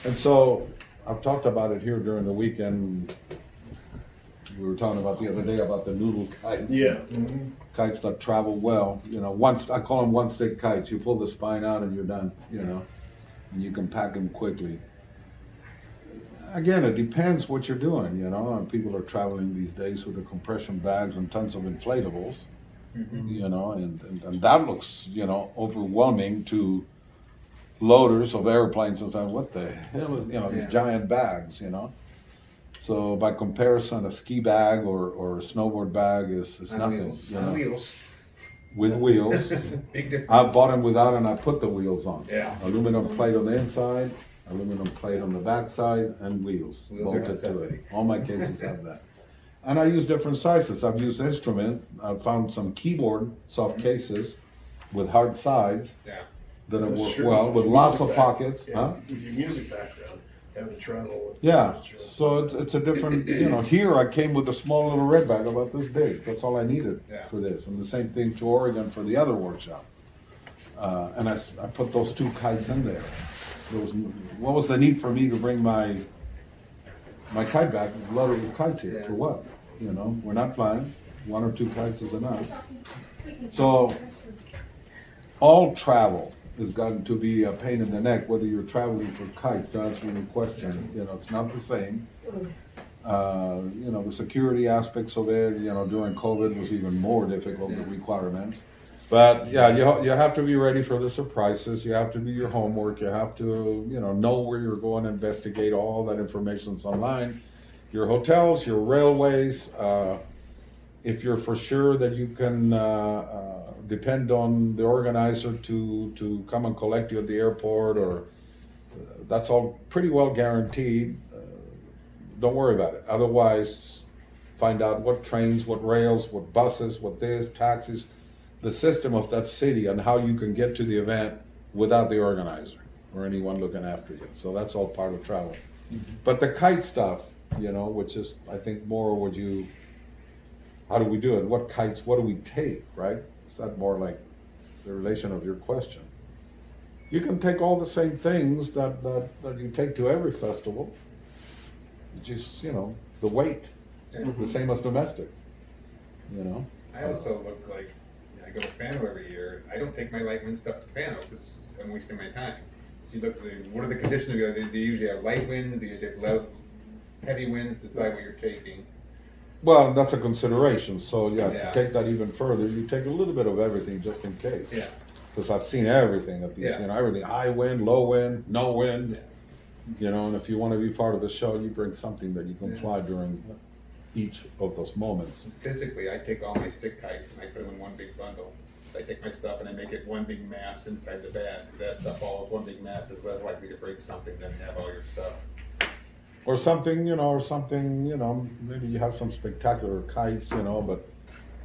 And so I've talked about it here during the weekend. We were talking about the other day about the noodle kites. Yeah. Kites that travel well, I call them one-stick kites. You pull the spine out and you're done, and you can pack them quickly. Again, it depends what you're doing, and people are traveling these days with the compression bags and tons of inflatables, and that looks, overwhelming to loaders of airplanes and stuff. What the hell is, these giant bags, So by comparison, a ski bag or a snowboard bag is On nothing. wheels. On wheels. With wheels. Big difference. I bought them without and I put the wheels on. Yeah. Aluminum plate on the inside, aluminum plate on the back side, and wheels Wheels are bolted to necessity. it. All my cases have that. And I use different sizes. I've used instrument. I've found some keyboard soft cases with hard sides Yeah. that have That's worked true. well, with Your lots music of back- pockets. Yeah, Huh? with your music background, having to travel with. Yeah, instruments. so it's a different, here I came with a small little red bag about this big. That's all I needed Yeah. for this. And the same thing to Oregon for the other workshop. And I put those 2 kites in there. What was the need for me to bring my kite back, loaded with kites here, Yeah. for what? We're not flying, 1 or 2 kites is enough. So, all travel has gotten to be a pain in the neck, whether you're traveling for kites, to answer your question, it's not the same. The security aspects of it, during COVID was even more difficult, the requirements. But yeah, you have to be ready for the surprises, you have to do your homework, you have to, know where you're going, investigate all that information's online. Your hotels, your railways, if you're for sure that you can depend on the organizer to come and collect you at the airport, or that's all pretty well guaranteed. Don't worry about it. Otherwise, find out what trains, what rails, what buses, what this, taxis, the system of that city, and how you can get to the event without the organizer or anyone looking after you. So that's all part of travel. But the kite stuff, which is, I think, more how do we do it? What kites, what do we take, right? Is that more like the relation of your question? You can take all the same things that you take to every festival. Just, the weight, the same as domestic, I also look like, I go to Fano every year. I don't take my light wind stuff to Fano because I'm wasting my time. You look, what are the conditions? They usually have light winds, they usually have loud, heavy winds, decide what you're taking. Well, that's a consideration, so Yeah. to take that even further, you take a little bit of everything just in case. Yeah. Because I've seen everything at these, Yeah. everything, high wind, low wind, no wind. And if you want to be part of the show, you bring something that you can fly during each of those moments. Physically, I take all my stick kites and I put them in one big bundle. So I take my stuff and I make it one big mass inside the bag. That stuff all is one big mass is less likely to break something than have all your stuff. Or something, maybe you have some spectacular kites, but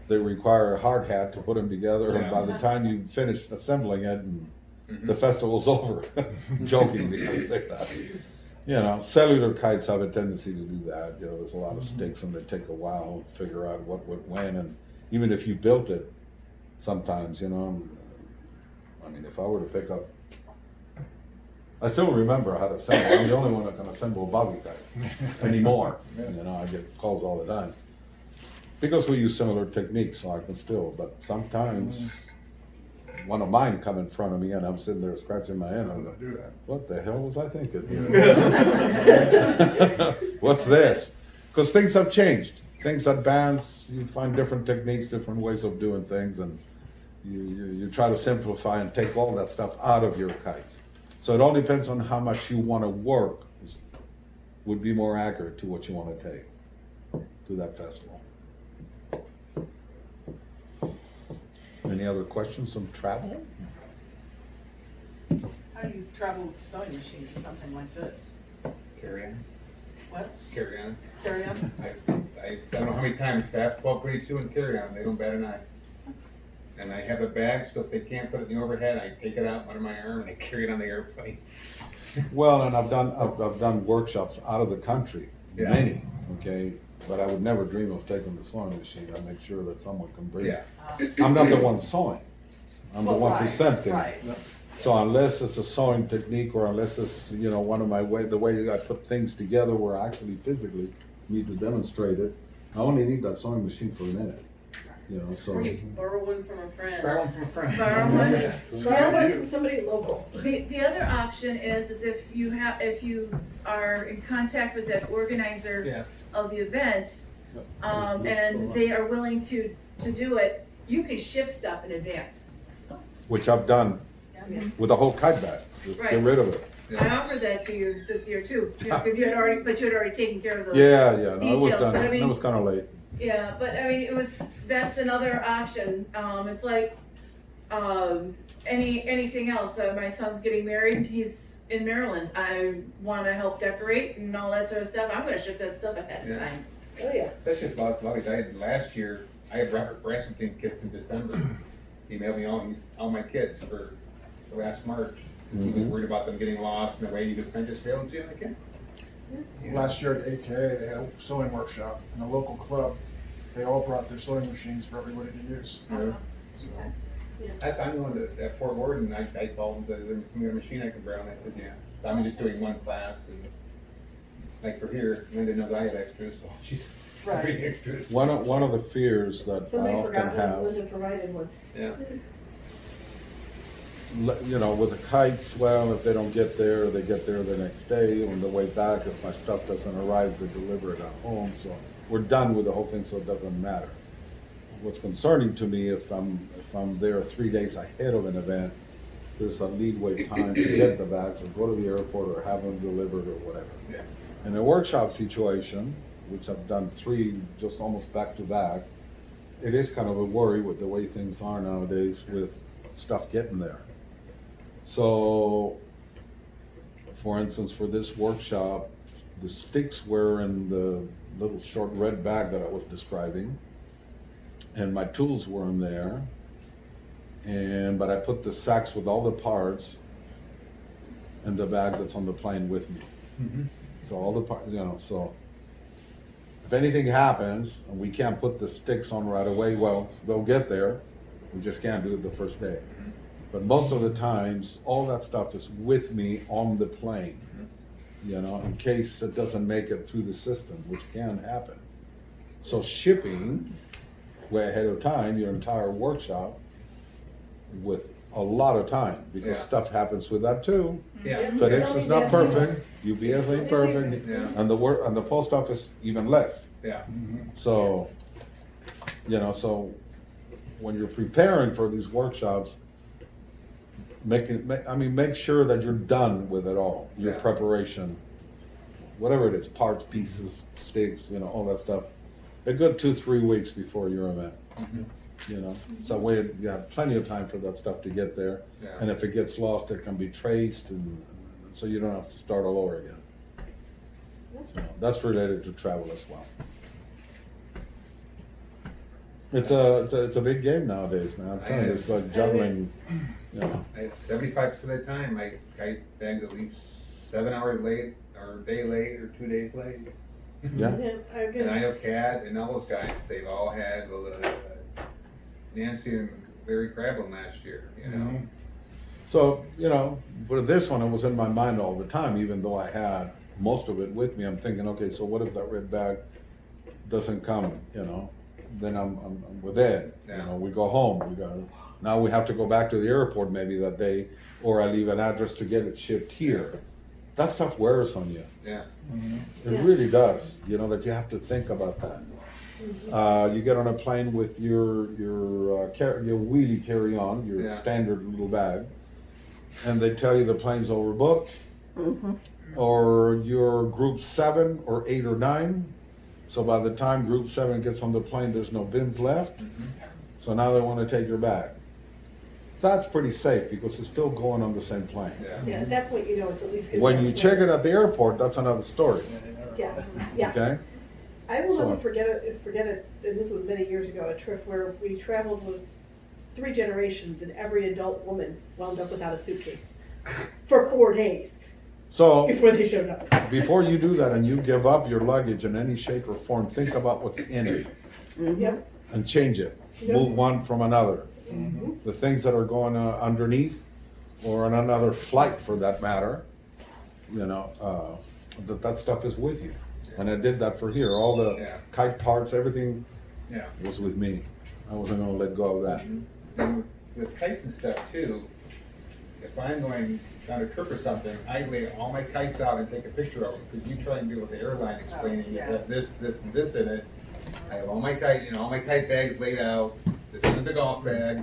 they require a hard hat to put them together, and by the time you finish assembling it, and the festival's over. Jokingly, I say that. Cellular kites have a tendency to do that. There's a lot of sticks, and they take a while to figure out what went when, and even if you built it, sometimes, if I were to pick up, I still remember how to assemble. I'm the only one that can assemble bobby kites anymore. I get calls all the time. Because we use similar techniques, so I can still, but sometimes one of mine come in front of me and I'm sitting there scratching my head. I'm like, do that. what the hell was I thinking? What's this? Because things have changed. Things advance, you find different techniques, different ways of doing things, and you try to simplify and take all that stuff out of your kites. So it all depends on how much you want to work, would be more accurate to what you want to take to that festival. Any other questions on travel? How do you travel with a sewing machine to something like this? Carry on. What? Carry on. Carry on? I don't know how many times fast 1222 and carry on, they don't bat an eye. And I have a bag, so if they can't put it in the overhead, I take it out under my arm and I carry it on the airplane. Well, and I've done workshops out of the country, Yeah. many, okay? But I would never dream of taking the sewing machine. I make sure that someone can bring it. Yeah. I'm not the one sewing. I'm the Well, one right, presenting. right. So unless it's a sewing technique or unless it's, you know, one of my the way I put things together where I actually physically need to demonstrate it, I only need that sewing machine for a minute, you know, so. Or you borrow one from a friend. Borrow one from a friend. Borrow one. Try one from somebody local. The other option is if you are in contact with the organizer Yeah. of the event, and they are willing to do it, you can ship stuff in advance. Which I've done with the whole kite bag, just get Right. rid of it. I offered that to you this year too, because you had already taken care of those. Yeah, no, it was Details, done, but I mean- it was kinda late. Yeah, but I mean, that's another option. It's like, anything else. My son's getting married, he's in Maryland. I wanna help decorate and all that sort of stuff. I'm gonna ship that stuff ahead of Yeah. time. Oh, yeah. That's just a lot of guys. Last year, I had Robert Brassington kits in December. He mailed me all my kits for the last March. He was worried about them getting lost in the way. He just kind of mailed to you like, yeah. Last year at AK, they had a sewing workshop in a local club. They all brought their sewing machines for everybody to use. I'm going to at Fort Worth, and I told them to me a machine I could borrow, and I said, yeah. So I'm just doing one class, and like for here, Linda knows I have extras, so she's bringing extras. One of the fears that I Somebody often forgot one, have, Linda provided one. Yeah. you know, with the kites, well, if they don't get there, they get there the next day. On the way back, if my stuff doesn't arrive, they deliver it at home. So we're done with the whole thing, so it doesn't matter. What's concerning to me, if I'm there 3 days ahead of an event, there's a leadway time to get the bags or go to the airport or have them delivered or whatever. Yeah. In a workshop situation, which I've done 3 just almost back to back, it is kind of a worry with the way things are nowadays with stuff getting there. So, for instance, for this workshop, the sticks were in the little short red bag that I was describing, and my tools were in there. But I put the sacks with all the parts in the bag that's on the plane with me. Mm-hmm. So all the parts, you know, so if anything happens and we can't put the sticks on right away, well, they'll get there. We just can't do it the first day. But most of the times, all that stuff is with me on the plane, you know, in case it doesn't make it through the system, which can happen. So shipping way ahead of time, your entire workshop with a lot of time, because Yeah. stuff happens with that too. Yeah. FedEx is not perfect, UPS ain't perfect, Yeah. and the post office even less. Yeah. So, you know, so when you're preparing for these workshops, make sure that you're done with it all, your Yeah. preparation, whatever it is, parts, pieces, sticks, you know, all that stuff. A good 2-3 weeks before your event, you know, so you have plenty of time for that stuff to get there. Yeah. And if it gets lost, it can be traced, and so you don't have to start all over again. So that's related to travel as well. It's a big game nowadays, man. I'm telling you, it's like juggling, you know. 75% of the time, I bags at least 7 hours late, or a day late, or 2 days late. Yeah. And I know Cat and all those guys, they've all had, Nancy and Larry Crablin last year, you know? So, you know, for this one, it was in my mind all the time, even though I had most of it with me. I'm thinking, okay, so what if that red bag doesn't come, you know? Then I'm with Ed, you Yeah. know, we go home, now we have to go back to the airport maybe that day, or I leave an address to get it shipped here. That stuff wears on you. Yeah. It really does, you know, that you have to think about that. You get on a plane with your wheelie carry-on, your Yeah. standard little bag, and they tell you the plane's overbooked, or you're group 7 or 8 or 9. So by the time group 7 gets on the plane, there's no bins left. So now they want to take your bag. That's pretty safe because it's still going on the same plane. Yeah, at that point, you know, it's at least. gonna When be you okay. check it at the airport, that's another story. Yeah, yeah. Okay? I will So- never forget it, and this was many years ago, a trip where we traveled with 3 generations and every adult woman wound up without a suitcase for 4 days So before they showed up. before you do that and you give up your luggage in any shape or form, think about what's in it Yep. and change it. Yep. Move one from another. The things that are going underneath or on another flight for that matter, you know, that stuff is with you. And I did that for here. All the Yeah. kite parts, everything Yeah. was with me. I wasn't gonna let go of that. And with kites and stuff too, if I'm going on a trip or something, I lay all my kites out and take a picture of them, because you try and do with the airline explaining, you yeah. have this, this, and this in it. I have all my kite, all my kite bags laid out, this is the golf bag,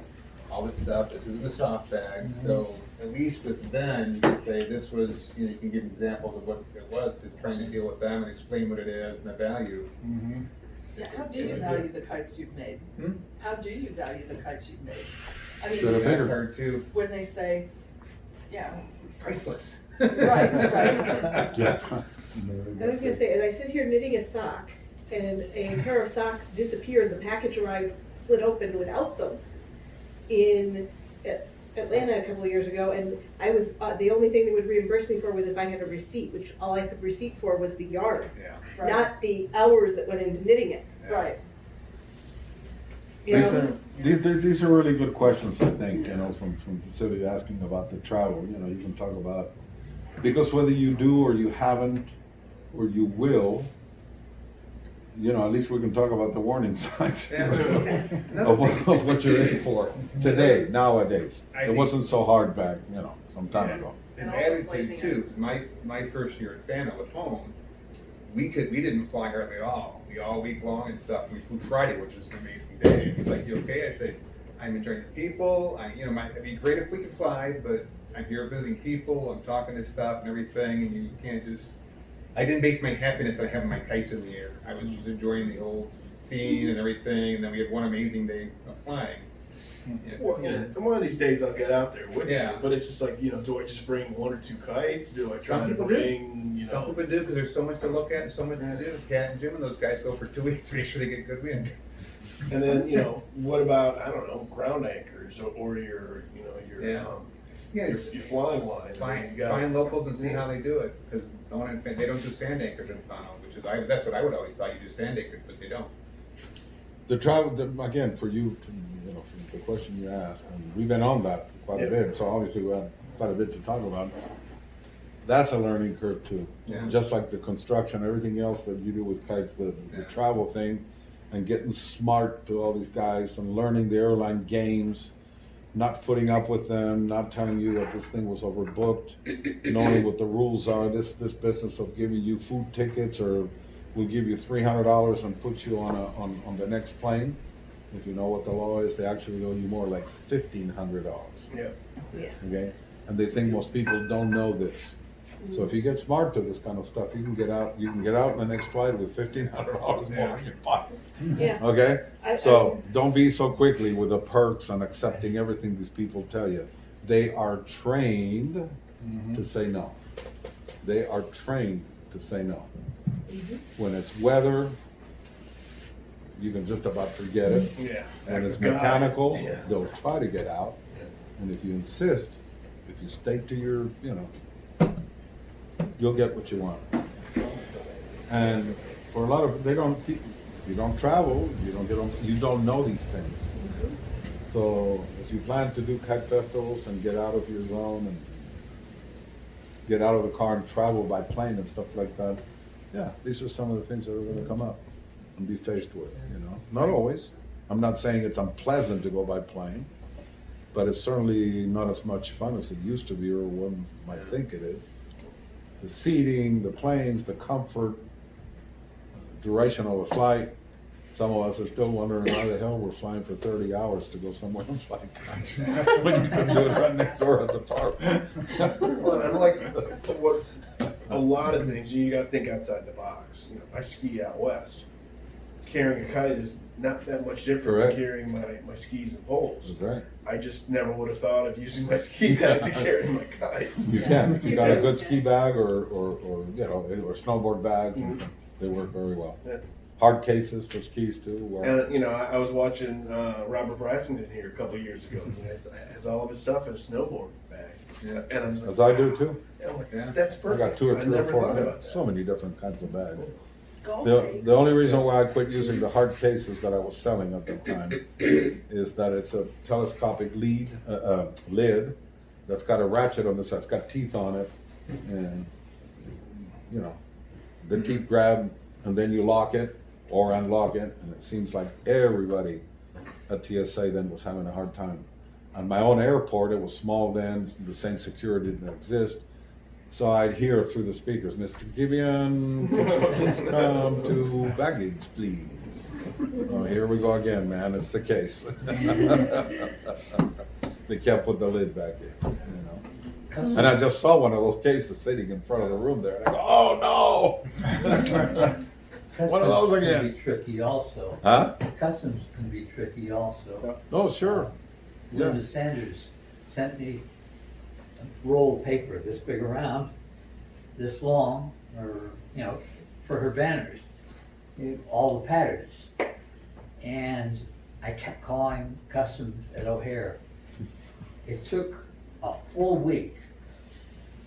all this stuff, this is the soft bag, so at least with them, you can say this was, you can give examples of what it was, just trying to deal with them and explain what it is and the value. Yeah, how do you value the kites you've made? How do you value the kites you've made? I Should have mean, figured. That's hard too, when they say, yeah. it's- priceless. Right, right. Yeah. I was gonna say, as I sit here knitting a sock, and a pair of socks disappeared, the package arrived, slid open without them in Atlanta a couple of years ago, and I was, the only thing they would reimburse me for was if I had a receipt, which all I could receipt for was the yarn, Yeah. Right. not the hours that went into knitting it. Right. You These know? are, these are really good questions, I think, from Cecilia asking about the travel, you can talk about, because whether you do or you haven't, or you will, at least we can talk about the warning signs of what you're in for today, nowadays. I It think- wasn't so hard back, some time Yeah. ago. And And also placing attitude too, 'cause my first year at FANA with home, we didn't fly hardly at all. We all week long and stuff. We flew Friday, which was an amazing day. And he's like, "You okay?" I said, "I'm enjoying the people. It'd be great if we could fly, but I'm here visiting people. I'm talking to stuff and everything, and you can't just." I didn't base my happiness on having my kites in the air. I was just enjoying the whole scene and everything. And then we had one amazing day of flying. Yeah. Well, and one of these days I'll get out there with Yeah. you, but it's just like, do I just bring 1 or 2 kites? Do I try Some to people do. bring, Some people do because there's so much to look at and so much to do. Cat and Jim and those guys go for 2 weeks to make sure they get good wind. and then, what about, I don't know, ground anchors or your, Yeah. Yeah, your flying line? You find gotta- locals and see how they do it, because they don't do sand anchors in funnel, which is, that's what I would always thought, you do sand anchors, but they don't. The travel, again, for you, for the question you asked, and we've been on that quite a Yeah. bit, so obviously we have quite a bit to talk about. That's a learning curve too. Yeah. Just like the construction, everything else that you do with kites, the Yeah. travel thing, and getting smart to all these guys and learning the airline games, not putting up with them, not telling you that this thing was overbooked, knowing what the rules are. This business of giving you food tickets, or we'll give you $300 and put you on the next plane. If you know what the law is, they actually owe you more like $1,500. Yeah. Yeah. Okay, and they think most people don't know this. So if you get smart to this kind of stuff, you can get out on the next flight with $1,500 more in your pocket. Yeah. Okay, I- so don't be so quickly with the perks and accepting everything these people tell you. They are trained to say no. They are trained to say no. When it's weather, you can just about forget it. Yeah. And it's Guy. mechanical, Yeah. they'll try to get out. And if you insist, if you stay to your, you'll get what you want. And for a lot of, you don't travel, you don't know these things. So if you plan to do kite festivals and get out of your zone and get out of the car and travel by plane and stuff like that, yeah, these are some of the things that are gonna come up and be faced with, Not always. I'm not saying it's unpleasant to go by plane, but it's certainly not as much fun as it used to be, or one might think it is. The seating, the planes, the comfort, duration of a flight, Some of us are still wondering why the hell we're flying for 30 hours to go somewhere and fly kites when you can do it right next door at the park. Well, and like what a lot of things you got to think outside the box. You know, I ski out west. Carrying a kite is not that much different Correct. than carrying my skis and poles. That's right. I just never would have thought of using my ski bag to carry my kites. You can, if you got a good ski bag or you know, or snowboard bags, they work very well. Yeah. Hard cases for skis too. And you know, I was watching Robert Brassington here a couple of years ago. He has all of his stuff in a snowboard bag. Yeah. And I'm like, As I do too. yeah, I'm like, Yeah. that's I perfect. got 2 or 3 or never 4, thought about that. so many different kinds of bags. Golf The bags. only reason why I quit using the hard cases that I was selling at the time is that it's a telescopic lid that's got a ratchet on the side. It's got teeth on it, and you know, the teeth grab, and then you lock it or unlock it, and it seems like everybody at TSA then was having a hard time. On my own airport, it was small then, the same security didn't exist. So I'd hear through the speakers, Mr. Givian, could you please come to baggage, please? Oh, here we go again, man, it's the case. They can't put the lid back in, you know. And I just saw one of those cases sitting in front of the room there, and I go, oh no! One of those Customs again. can be tricky also. Huh? Customs can be tricky also. Oh, sure. Yeah. Linda Sanders sent me a roll of paper this big around, this long, or, you know, for her banners, all the patterns. And I kept calling customs at O'Hare. It took a full week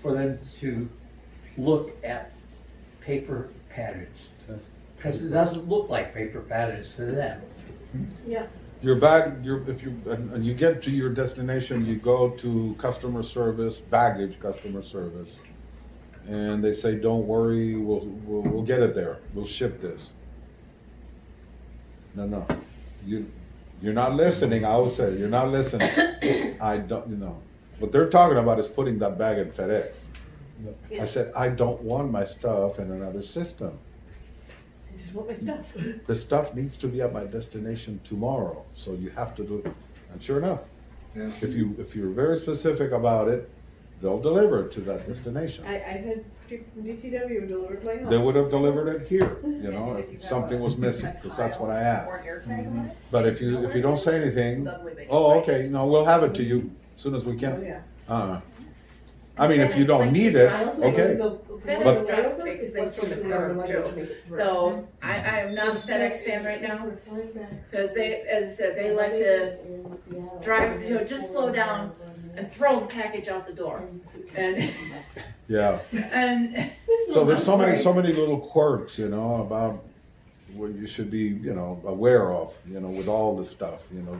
for them to look at paper patterns, because it doesn't look like paper patterns to them. Yeah. Your bag, and you get to your destination, you go to customer service, baggage customer service, and they say, "Don't worry, we'll get it there. We'll ship this." No, you're not listening. I always say you're not listening. I don't, you know, what they're talking about is putting that bag in FedEx. I said, I don't want my stuff in another system. I just want my stuff. The stuff needs to be at my destination tomorrow, so you have to do it. And sure enough, Yeah. if you're very specific about it, they'll deliver it to that destination. I've had people from DTW delivered my house. They would have delivered it here, you know, if something was missing, because that's what I asked. But if you don't say anything, oh, okay, no, we'll have it to you as soon as we Oh, can. yeah. I mean, if you don't need it, okay. FedEx But- drops big things from the curb too. So I am not a FedEx fan right now, because they, as I said, they like to drive, you know, just slow down and throw the package out the door. And, Yeah. and. So there's so many little quirks, you know, about what you should be, you know, aware of, you know, with all this stuff, you know,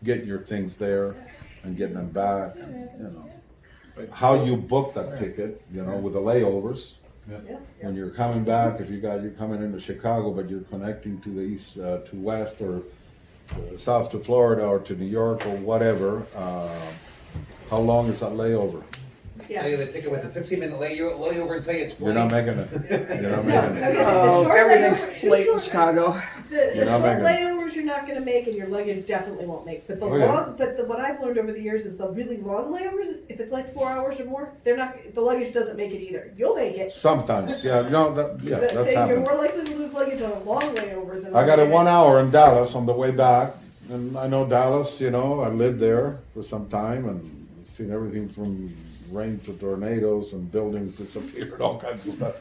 getting your things there and getting them back, and, you know. How you book that ticket, you know, with the layovers. When you're coming back, if you're coming into Chicago, but you're connecting to the east, to west, or south to Florida, or to New York, or whatever, how long is that layover? Yeah. Say the ticket with a 15-minute layover and tell you it's You're blank. not making it. You're not making it. Oh, everything's late in Chicago. The You're not short making layovers you're not gonna make, and your luggage definitely won't make. But the Oh, yeah. long, what I've learned over the years is the really long layovers, if it's like 4 hours or more, the luggage doesn't make it either. You'll make it. Sometimes, yeah, no, that's You're happened. more likely to lose luggage on a long layover than. I got it 1 hour in Dallas on the way back, and I know Dallas, you know, I lived there for some time and seen everything from rain to tornadoes and buildings disappeared, all kinds of stuff.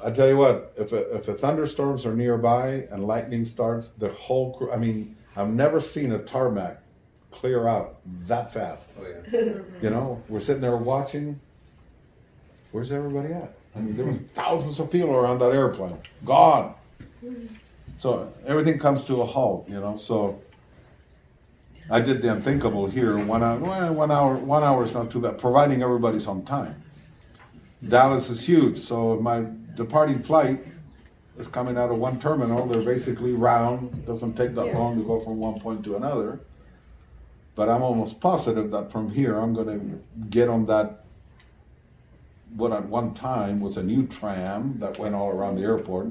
I tell you what, if a thunderstorms are nearby and lightning starts, the whole crew, I mean, I've never seen a tarmac clear out that fast. Oh, yeah. You know, we're sitting there watching, where's everybody at? I mean, there was thousands of people around that airplane, gone. So everything comes to a halt, you know, so I did the unthinkable here. 1 hour, well, 1 hour is not too bad, providing everybody's on time. Dallas is huge, so if my departing flight is coming out of one terminal, they're basically round. It doesn't take that long to go from one point to another. But I'm almost positive that from here, I'm gonna get on that, what at one time was a new tram that went all around the airport.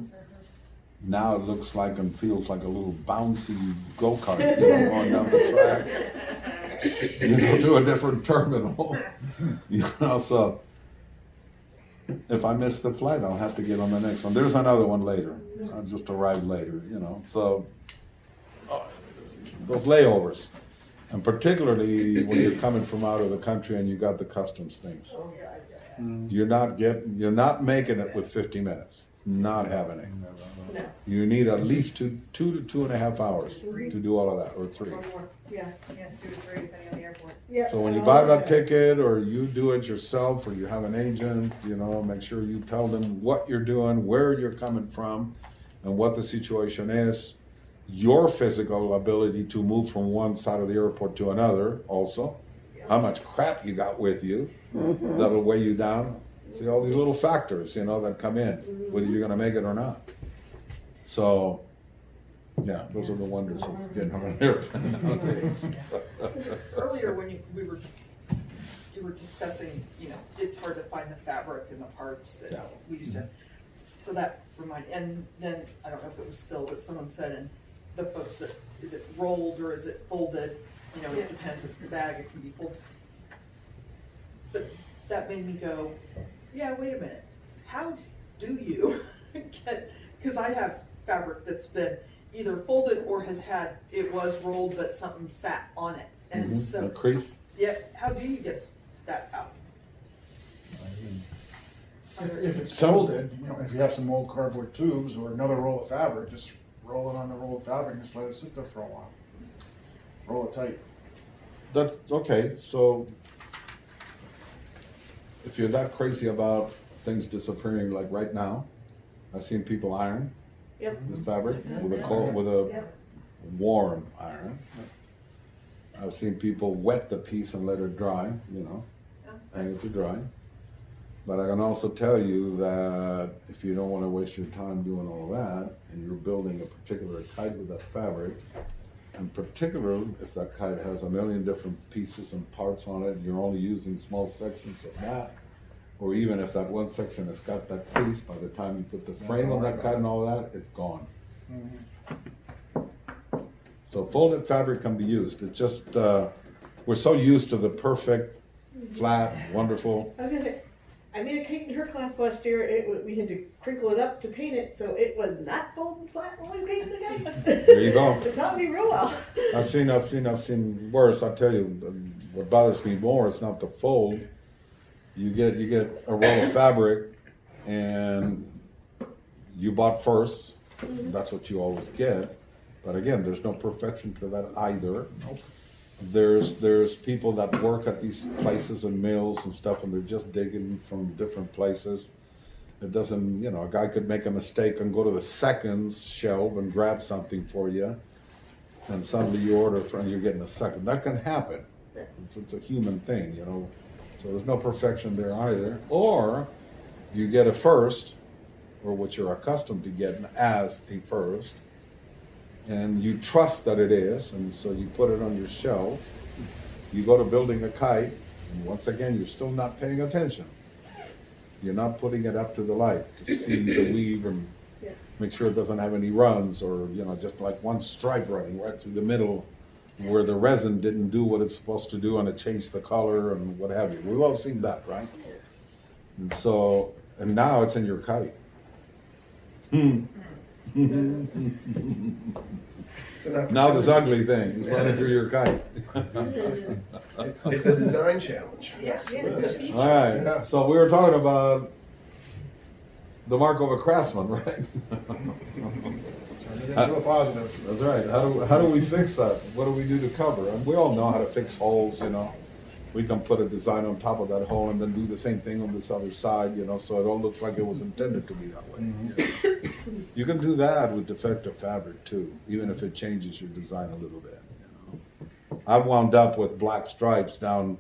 now it looks like and feels like a little bouncy go-kart, you know, going down the tracks, you know, to a different terminal, you know, so if I miss the flight, I'll have to get on the next one. There's another one later. I'll just arrive later, you know, so those layovers, and particularly when you're coming from out of the country and you got the customs things. You're not making it with 50 minutes. It's not happening. No. You need at least two to 2.5 hours to do all of that, or 3. Or more, yeah. Yeah, 2 to 3, depending on the airport. Yeah. So when you buy that ticket, or you do it yourself, or you have an agent, you know, make sure you tell them what you're doing, where you're coming from, and what the situation is. Your physical ability to move from one side of the airport to another also. How much crap you got with you, that'll weigh you down. See, all these little factors, you know, that come in, whether you're gonna make it or not. So, yeah, those are the wonders of getting on an airplane nowadays. Earlier when you were discussing, you know, it's hard to find the fabric and the parts that Yeah. we used to, so that and then, I don't know if it was Phil, but someone said in the books that, is it rolled or is it folded? You know, it depends, if it's a bag, it can be folded. But that made me go, yeah, wait a minute, how do you get, because I have fabric that's been either folded or it was rolled but something sat on it, and so. Creased? Yeah, how do you get that out? If it's folded, you know, if you have some old cardboard tubes or another roll of fabric, just roll it on the roll of fabric and just let it sit there for a while. Roll it tight. That's okay, so if you're that crazy about things disappearing, like right now, I've seen people iron Yep. this fabric with a Yep. warm iron. I've seen people wet the piece and let it dry, you know, hang it to dry. But I can also tell you that if you don't want to waste your time doing all that, and you're building a particular kite with that fabric, in particular, if that kite has a million different pieces and parts on it, and you're only using small sections of that, or even if that one section has got that piece, by the time you put the frame on that kite and all that, it's gone. So folded fabric can be used. It's just, we're so used to the perfect, flat, wonderful. I made a kite in her class last year, and we had to crinkle it up to paint it, so it was not folded flat when we painted the kites. There you go. It taught me real well. I've seen worse. I tell you, what bothers me more is not the fold. You get a roll of fabric, and you bought first. That's what you always get. But again, there's no perfection to that either. There's people that work at these places and mills and stuff, and they're just digging from different places. It doesn't, you know, a guy could make a mistake and go to the seconds shelf and grab something for you, and suddenly you order and you're getting a second. That can happen. It's a human thing, you know. So there's no perfection there either. Or you get a first, or what you're accustomed to getting as a first, and you trust that it is, and so you put it on your shelf. You go to building a kite, and once again, you're still not paying attention. You're not putting it up to the light to see the weave and make sure it doesn't have any runs, or, you know, just like one stripe running right through the middle where the resin didn't do what it's supposed to do and it changed the color and what have you. We've all seen that, right? And so, and now it's in your kite. Now this ugly thing is running through your kite. It's a design challenge. It's a feature. All right, so we were talking about the mark of a craftsman, right? Turn it into a positive. That's right. How do we fix that? What do we do to cover? And we all know how to fix holes, you know. We can put a design on top of that hole and then do the same thing on this other side, you know, so it all looks like it was intended to be that way. You know? You can do that with defective fabric too, even if it changes your design a little bit, you know. I wound up with black stripes down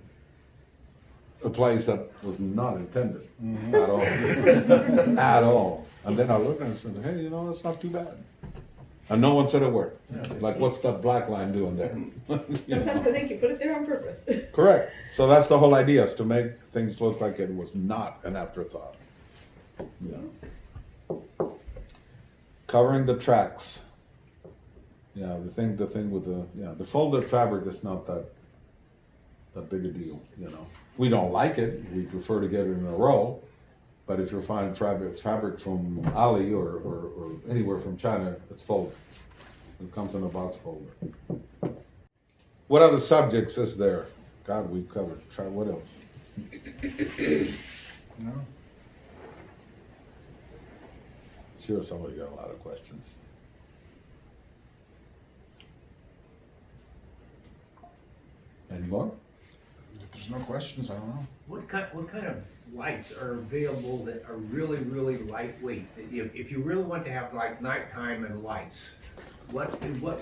a place that was not intended at all. At all. And then I looked and I said, hey, you know, that's not too bad. And no one said a word. Like, what's that black line doing there? Sometimes I think you put it there on purpose. Correct. So that's the whole idea, is to make things look like it was not an afterthought. Yeah. Covering the tracks. Yeah, the thing with the folded fabric is not that big a deal, you know. We don't like it. We prefer to get it in a row. But if you're finding fabric from Ali or anywhere from China, it's folded. It comes in a box folder. What other subjects is there? God, we've covered. Try what else? No. Sure, somebody got a lot of questions. Any more? If there's no questions, I don't know. What kind of lights are available that are really, really lightweight? If you really want to have like nighttime and lights, what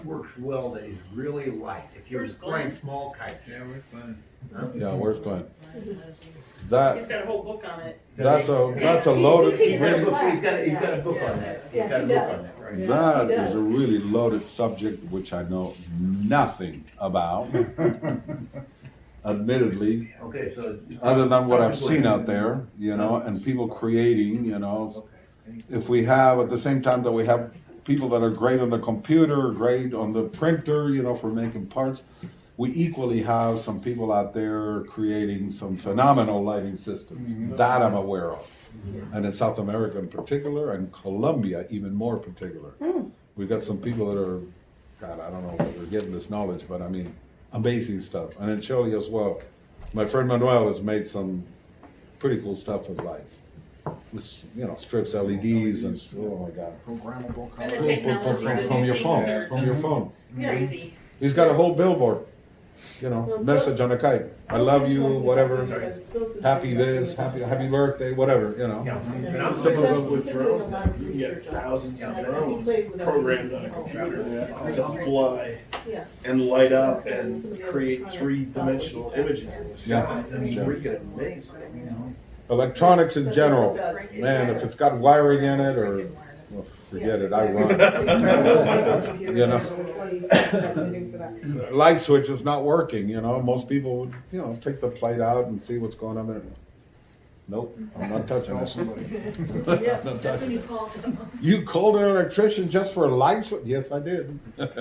works well that is really light? If you're Where's flying Glenn? small kites. Yeah, we're fun. Yeah, where's Glenn? He's That got a whole book on it. that's a loaded. He's He's got a teaching book, class, he's got a yeah. book on that. He's Yeah, got a he book does. on that, right? That He is does. a really loaded subject, which I know nothing about. Admittedly, Okay, so. other than what I've seen out there, you know, and people creating, you know. If we have, at the same time that we have people that are great on the computer, great on the printer, you know, for making parts, we equally have some people out there creating some phenomenal lighting systems. That I'm aware of. And in South America in particular, and Colombia even more particular. We've got some people that are, God, I don't know where they're getting this knowledge, but I mean, amazing stuff. And in Chile as well. My friend Manuel has made some pretty cool stuff with lights. With, you know, strips, LEDs, and oh my God. Programmable And the colors. technology, the From new your things phone, are from your phone. crazy. He's got a whole billboard, you know, message on a kite. I love you, whatever, happy this, happy birthday, whatever, you know. Yeah. Some of them with He's drones doing a now, lot of you can research get on it. thousands of He drones plays with programmed LEDs. on a computer to fly Yeah. and light up and create three-dimensional images in the sky. That's Yeah. freaking amazing. Electronics in general, man, if it's got wiring in it or, well, forget it, I run. You know. Light switch is not working, you know, most people would, you know, take the plate out and see what's going on there. Nope, I'm not touching Call this. somebody. Yeah, Not that's when touching. you call someone. You called an electrician just for a light switch? Yes, I did.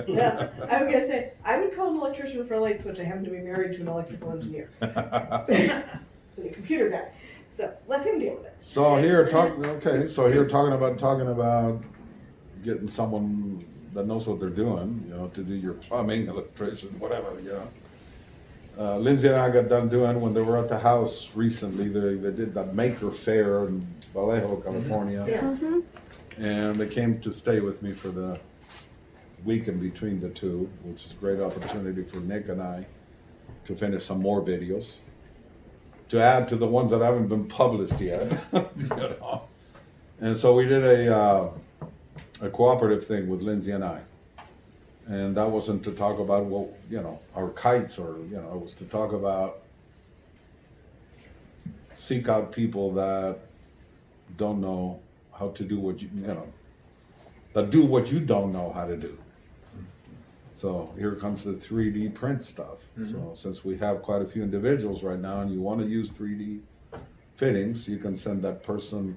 Yeah, I was gonna say, I would call an electrician for a light switch. I happen to be married to an electrical engineer. And a computer guy. So let him deal with it. So here talking about getting someone that knows what they're doing, you know, to do your plumbing, electrician, whatever, you know. Lindsay and I got done doing when they were at the house recently. They did that maker fair in Vallejo, California, Yeah. and they came to stay with me for the week in between the two, which is a great opportunity for Nick and I to finish some more videos, to add to the ones that haven't been published yet. You know? And so we did a cooperative thing with Lindsay and I. And that wasn't to talk about, well, you know, our kites, or, you know, it was to talk about, seek out people that don't know how to do what you know, that do what you don't know how to do. So here comes the 3D print stuff. So since we have quite a few individuals right now and you want to use 3D fittings, you can send that person,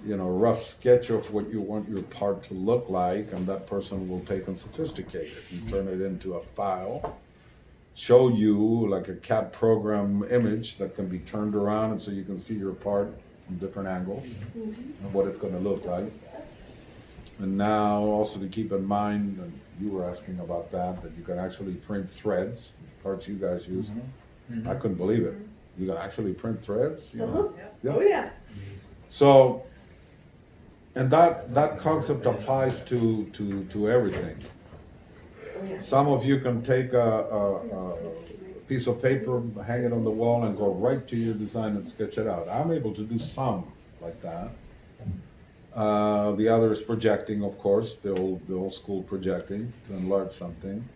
you know, a rough sketch of what you want your part to look like, and that person will take and sophisticate it and turn it into a file, show you like a CAD program image that can be turned around, and so you can see your part from different angles and what it's going to look like. And now also to keep in mind, and you were asking about that you can actually print threads, parts you guys use. I couldn't believe it. You can actually print threads, you know? Oh, yeah. So, and that concept applies to everything. Some of you can take a piece of paper, hang it on the wall, and go right to your design and sketch it out. I'm able to do some like that. The other is projecting, of course, the old school projecting to enlarge something.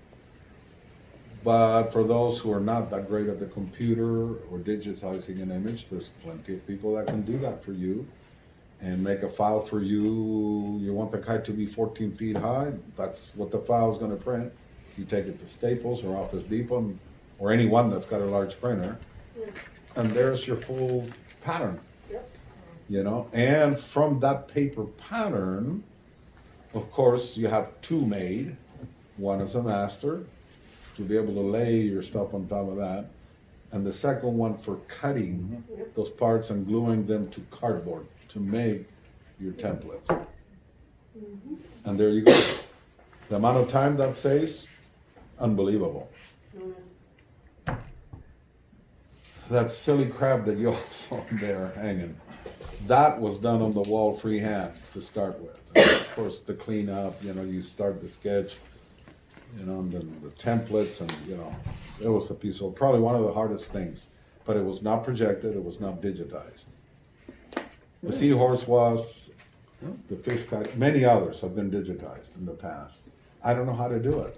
But for those who are not that great at the computer or digitizing an image, there's plenty of people that can do that for you and make a file for you. You want the kite to be 14 feet high, that's what the file is going to print. You take it to Staples or Office Depot or anyone that's got a large printer, and there's your full pattern. You know, and from that paper pattern, of course, you have two made. One is a master, to be able to lay your stuff on top of that. And the second one for cutting those parts and gluing them to cardboard to make your templates. And there you go. The amount of time that saves, unbelievable. That silly crab that you all saw there hanging, that was done on the wall freehand to start with. And of course, the cleanup, you start the sketch, and then the templates, and it was a piece of, probably one of the hardest things, but it was not projected, it was not digitized. The seahorse was, the fish kite, many others have been digitized in the past. I don't know how to do it.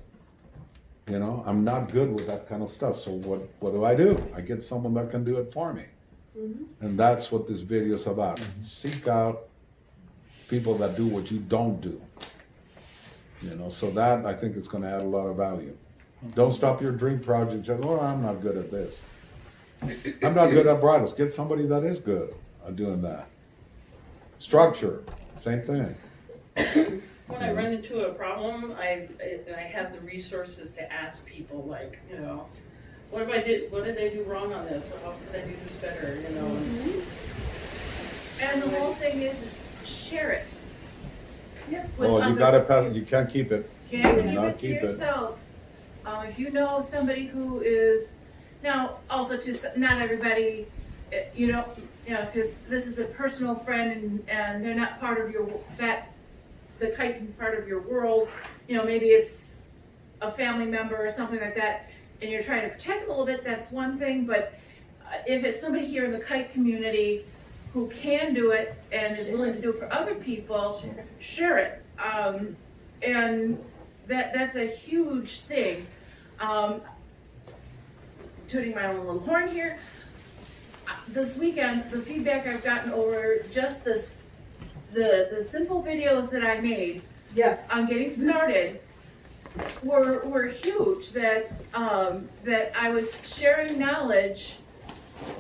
I'm not good with that kind of stuff, so what do? I get someone that can do it for me. And that's what this video is about. Seek out people that do what you don't do. So that, I think, is gonna add a lot of value. Don't stop your dream project just, I'm not good at this. I'm not good at bridles. Get somebody that is good at doing that. Structure, same thing. When I run into a problem, I have the resources to ask people, like, what did I do wrong on this? Or how could I do this better, And the whole thing is share it. Well, you gotta pass, you can't keep it. Can't keep Not it to keep it. yourself. If you know somebody who is, now also not everybody, because this is a personal friend and they're not part of the Kite part of your world. Maybe it's a family member or something like that, and you're trying to protect a little bit. That's one thing, but if it's somebody here in the Kite community who can do it and is willing to do it for other people, share it. And that's a huge thing. Tooting my own little horn here. This weekend, the feedback I've gotten over just the simple videos that I made on getting started were huge. That I was sharing knowledge.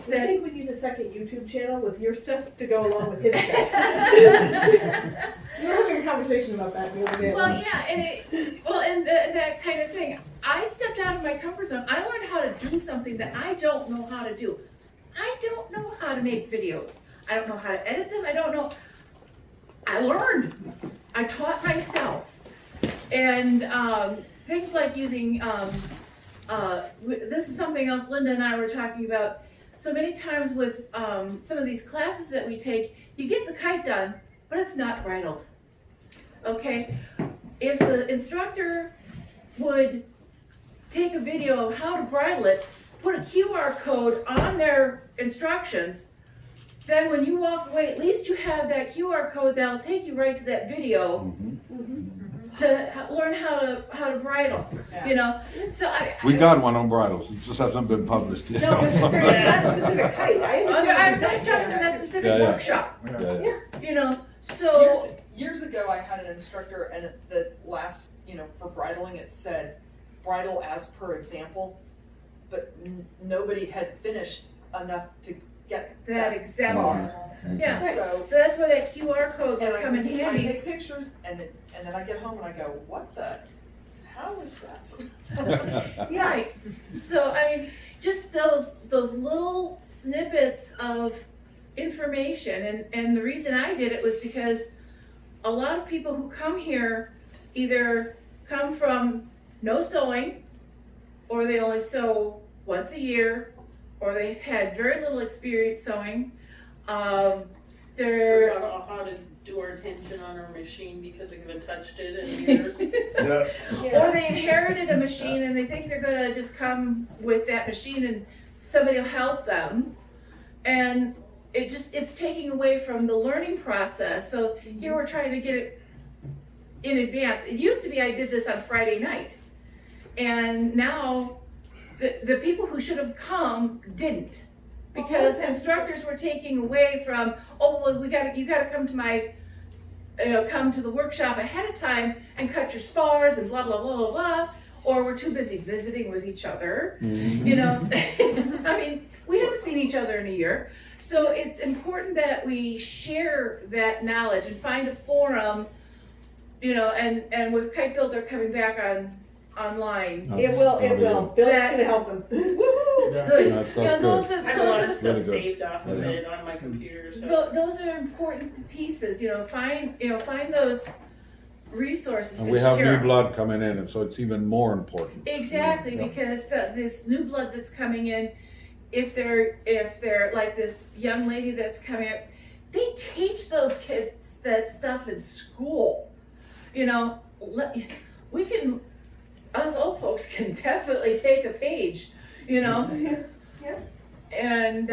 I think we need a second YouTube channel with your stuff to go along with his stuff. We were having a conversation about that the other day. Well, yeah, and that kind of thing. I stepped out of my comfort zone. I learned how to do something that I don't know how to do. I don't know how to make videos. I don't know how to edit them. I don't know. I learned. I taught myself. And things like using, this is something else Linda and I were talking about. So many times with some of these classes that we take, you get the kite done, but it's not bridled. Okay? If the instructor would take a video of how to bridle it, put a QR code on their instructions, then when you walk away, at least you have that QR code that'll take you right to that video to learn how to bridle. So We got one on bridles, it just hasn't been published yet. No, it's not a specific kite. I'm not talking for that specific workshop. So Years ago, I had an instructor, and the last, for bridling, it said, bridle as per example, but nobody had finished enough to get that example. far. Yeah. So that's where that QR code and will come in I handy. take pictures, and then I get home and I go, what the, how is that? Right. So just those little snippets of information, and the reason I did it was because a lot of people who come here either come from no sewing, or they only sew once a year, or they've had very little experience sewing. We They're don't know how to do our tension on our machine because we haven't touched it in years. Or they inherited a machine and they think they're gonna just come with that machine and somebody will help them. And it's taking away from the learning process. So here we're trying to get it in advance. It used to be I did this on Friday night. And now the people who should have come didn't. Because instructors were taking away from, you gotta come to come to the workshop ahead of time and cut your spars and blah, blah, blah, blah, blah. Or we're too busy visiting with each other. We haven't seen each other in a year. So it's important that we share that knowledge and find a forum you know, and with Kite Builder coming back online, It will, That'll it be will. good. Bill's That- gonna help him. Woo-hoo! good. That's You know, good. those are, I have a lot of those stuff Really good. saved off of Yeah. it on my computer, so. those are important pieces, you know, find those resources And and we have share new 'em. blood coming in, and so it's even more important. Exactly, Yeah. because this new blood that's coming in, if they're like this young lady that's coming up, they teach those kids that stuff in school. You know, we can, us old folks can definitely take a page, you know, Yeah. and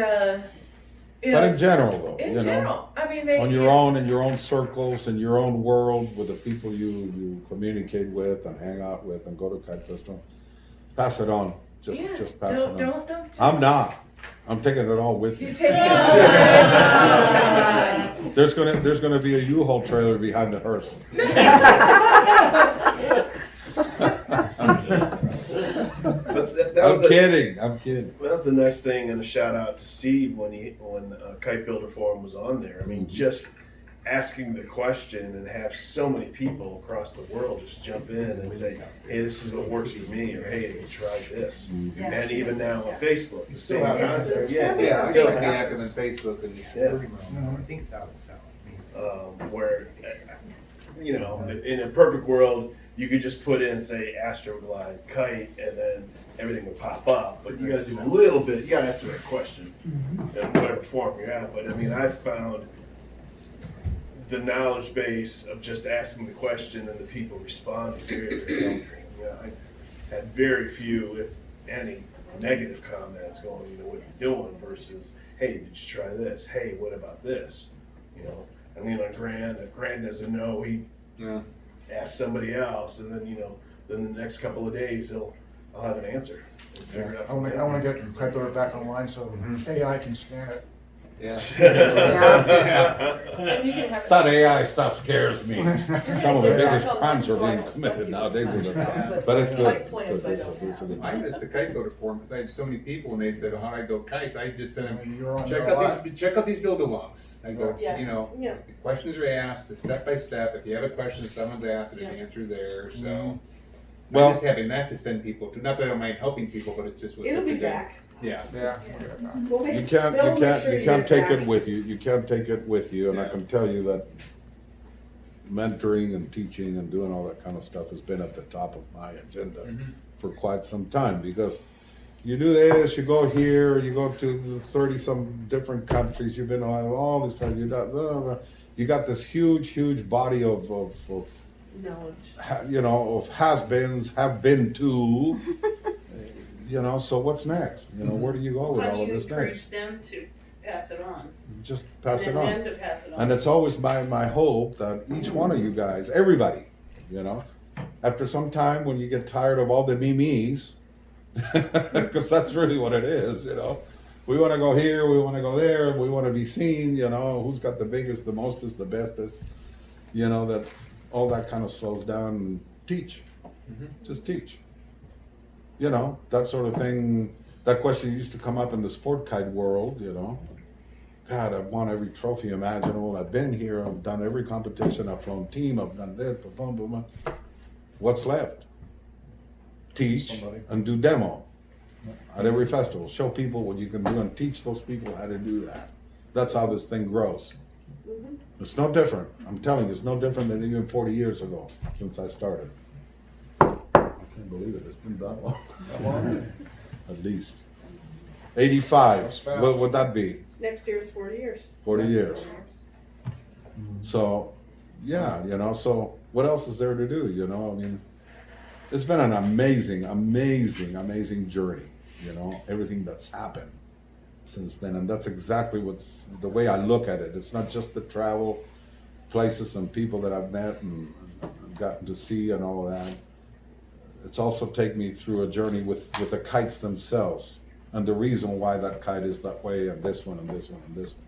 you But know, in general, though, in you know, general, I mean, they on your own, in your own circles, in your own world, with the people you communicate with and hang out with and go to Kite Festival, pass it on. Just pass it on. don't just, I'm not. I'm taking it all with You me. take it. There's gonna be a U-Haul trailer behind the hearse. But that I'm was kidding. I'm kidding. that was the nice thing, and a shout out to Steve when Kite Builder Forum was on there. I mean, just asking the question and have so many people across the world just jump in and say, "Hey, this is what works for me," or "Hey, have you tried this?" Yeah. And even now on Facebook, the same have it. concept. Yeah, Yeah, it I still think it's active on happens. Facebook and. Yeah. I think that was Where, you know, in a perfect world, you could just put in, say, Astroglide, Kite, and then everything would pop up. But you got to do a little bit. You got to answer that question in whatever form you're at. But I mean, I've found the knowledge base of just asking the question and the people responding very, very helpful. You know, I had very few, if any, negative comments going, you know, what he's doing versus, hey, did you try this? Hey, what about this? You know, I mean, on Grant, if Grant doesn't know, he Yeah. asks somebody else, and then, you know, then the next couple of days, I'll have an answer. And figure it out I from wanna, there. I wanna get Kite Builder back online so AI can scan it. Yeah. And you can have it. That AI stuff scares me. Some of the Get back biggest online crimes are so I being don't committed give nowadays. this time. But it's good. Like It's plans good. I It's don't good. It's have. good. I missed the Kite Builder forum because I had so many people when they said, "Oh, how do I build kites?" I just sent them, You're on check there a lot. out these build-alongs. I go, Yeah. you know, Yeah. the questions are asked, the step by step. If you have a question, someone's asked it, Yeah. the answer's there. So, Well- well, just having that to send people to. Not that I don't mind helping people, but it's just was It'll such be a good- back. Yeah. Yeah. We'll make- You can't, Bill, you make can't, sure you you can't get take back. it with you. You can't take it with you, and I Yeah. can tell you that mentoring and teaching and doing all that kind of stuff has been at the top of my agenda for quite some time, because you do this, you go here, you go to 30-some different countries, you've been on all this time, you got this huge body of Knowledge. you know, of has-beens, have been to, you know, so what's next? You know, where do you go with How all do of you this next? encourage them to pass it on? Just pass it And on. then to pass it on. And it's always my hope that each one of you guys, everybody, you know, after some time when you get tired of all the memes, because that's really what it is, you know. We want to go here, we want to go there, we want to be seen, you know, who's got the biggest, the mostest, the bestest, you know, that all that kind of slows down and teach. Just teach. You know, that sort of thing. That question used to come up in the sport kite world, you know. God, I've won every trophy imaginable. I've been here. I've done every competition. I've flown team. I've done this. Boom, boom, boom. What's left? Teach and do demo at every festival. Show people what you can do and teach those people how to do that. That's how this thing grows. It's no different. I'm telling you, it's no different than even 40 years ago since I started. I can't believe it. It's been that long. At least. 85. That's fast. What would that be? Next year is 40 years. 40 years. So, yeah, you know, so what else is there to do, you know? I mean, it's been an amazing journey, you know, everything that's happened since then. And that's exactly what's the way I look at it. It's not just the travel, places and people that I've met and gotten to see and all of that. It's also taken me through a journey with the kites themselves and the reason why that kite is that way and this one and this one and this one.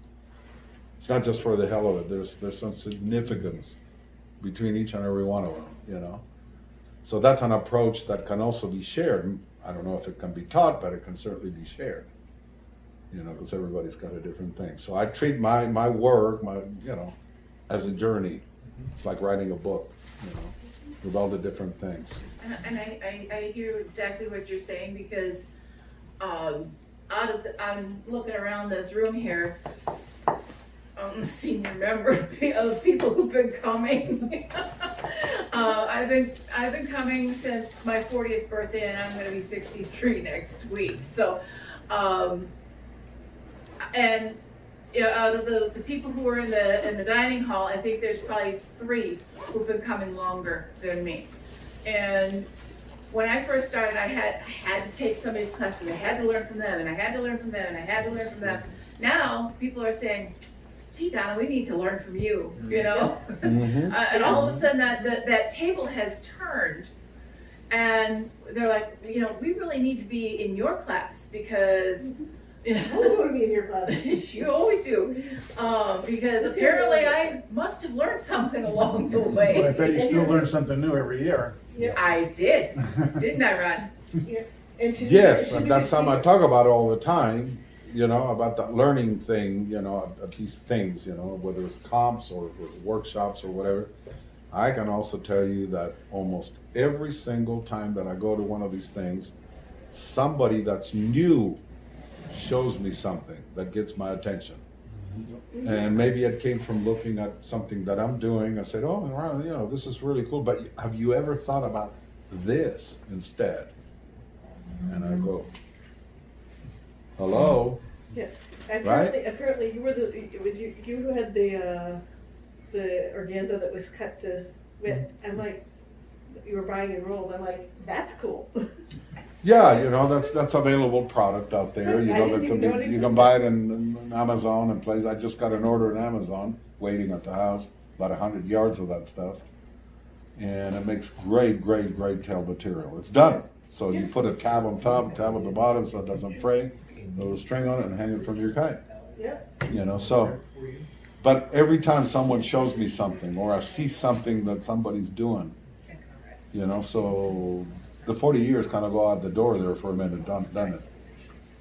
It's not just for the hell of it. There's some significance between each and every one of them, you know. So that's an approach that can also be shared. I don't know if it can be taught, but it can certainly be shared, you know, because everybody's got a different thing. So I treat my work, you know, as a journey. It's like writing a book. you know, with all the different things. And I hear exactly what you're saying, because, I'm looking around this room here, I'm a senior member of people who've been coming. I've been coming since my 40th birthday, and I'm gonna be 63 next week, so, and, you know, out of the people who are in the dining hall, I think there's probably 3 who've been coming longer than me. And when I first started, I had to take somebody's classes, I had to learn from them, and I had to learn from them, and I had to learn from them. Now, people are saying, gee, Donna, we need to learn from you, you know? And all of a sudden, that table has turned, and they're like, you know, we really need to be in your class, because I always want to be in your class. you always do. Because apparently I must have learned something along the way. But I bet you still learn something new every year. I did, didn't I, Ron? Yeah. And she's Yes, she's and a that's good something I teacher. talk about all the time, you know, about that learning thing, you know, at these things, you know, whether it's comps or workshops or whatever. I can also tell you that almost every single time that I go to one of these things, somebody that's new shows me something that gets my attention. And maybe it came from looking at something that I'm doing. I said, oh, well, you know, this is really cool, but have you ever thought about this instead? And I go, hello? Yeah. Right? Apparently you were it was you who had the organza that was cut to width. I'm like, you were buying in rolls. I'm like, that's cool. Yeah, you know, that's available product out there. You I know, didn't that even know it you can buy it in Amazon and places. I just got an order in Amazon, waiting at the house, about 100 yards of that stuff. And it makes great tail material. It's done. So you put a tab on top, tab at the bottom so it doesn't fray, a little string on it and hang it from your kite. Yeah. You know, so, but every time someone shows me something or I see something that somebody's doing, you know, so the 40 years kind of go out the door there for a minute, doesn't it?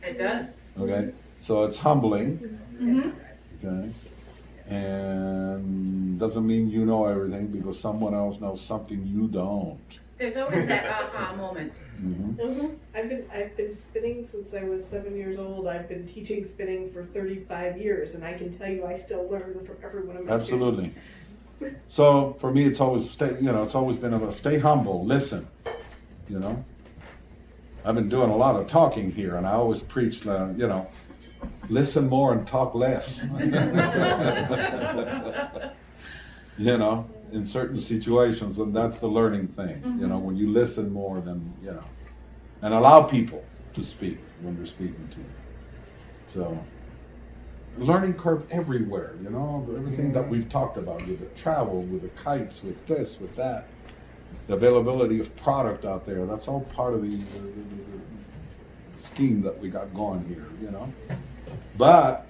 It does. Okay, so it's humbling, Mm-hmm. okay? And doesn't mean you know everything because someone else knows something you don't. There's always that aha moment. Mhm. I've been spinning since I was 7 years old. I've been teaching spinning for 35 years, and I can tell you I still learn from every one of my Absolutely. students. So for me, it's always it's always been about stay humble, listen, you know? I've been doing a lot of talking here and I always preach, you know, listen more and talk less. You know, in certain situations, and that's the learning thing, you know, when you listen more than, you know, and allow people to speak when they're speaking to you. So, learning curve everywhere, you know, everything that we've talked about with the travel, with the kites, with this, with that, the availability of product out there, that's all part of the scheme that we got going here, you know. But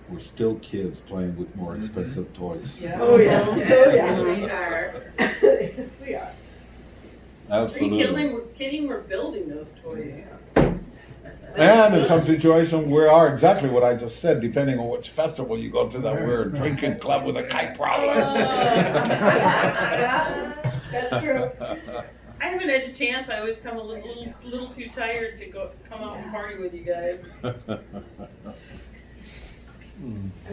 we're still kids playing with more expensive toys. Yeah. Oh, yes. Oh, yes. We are. Yes, we are. Absolutely. Are you kidding? We're building those toys. And in some situations, we are exactly what I just said, depending on which festival you go to, that we're a drinking club with a kite problem. That's true. I haven't had a chance. I always come a little too tired to come out and party with you guys. I'm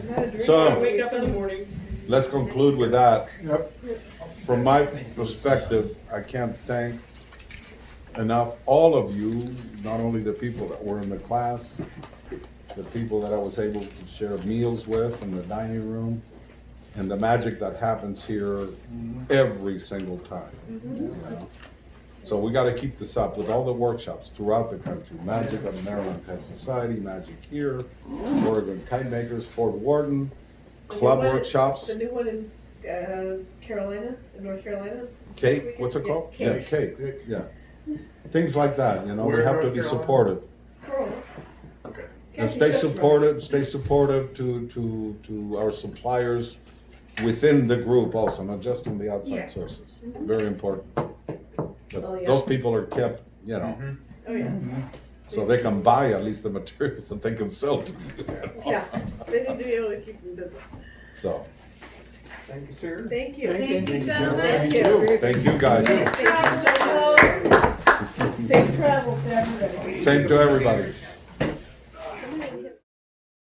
not a drinker. So- I wake up in the mornings. Let's conclude with that. Yep. From my perspective, I can't thank enough all of you, not only the people that were in the class, the people that I was able to share meals with in the dining room, and the magic that happens here every single time. You know? So we gotta keep this up with all the workshops throughout the country. Magic of the Maryland Kite Society, Magic here, Oregon Kite Makers, Fort Worton, club The new one- workshops. The new one in Carolina, in North Carolina. Cake, what's it called? Yeah, Yeah, cake, yeah. Things like that, you know, Where we in have to North be Carolina? supportive. Corona. Okay. And Kathy stay Schussman. supportive to our suppliers within the group also, not just on the Yeah. outside sources. Very important. That Oh, yeah. those people are kept, you know, Oh, yeah. so they can buy at least the materials that they can sell to you. Yeah, they need to be able to keep them business. So, Thank you, sir. Thank you. Thank Thank you, Thank gentlemen. you. Thank you, guys. Safe travels to everybody. Same to everybody.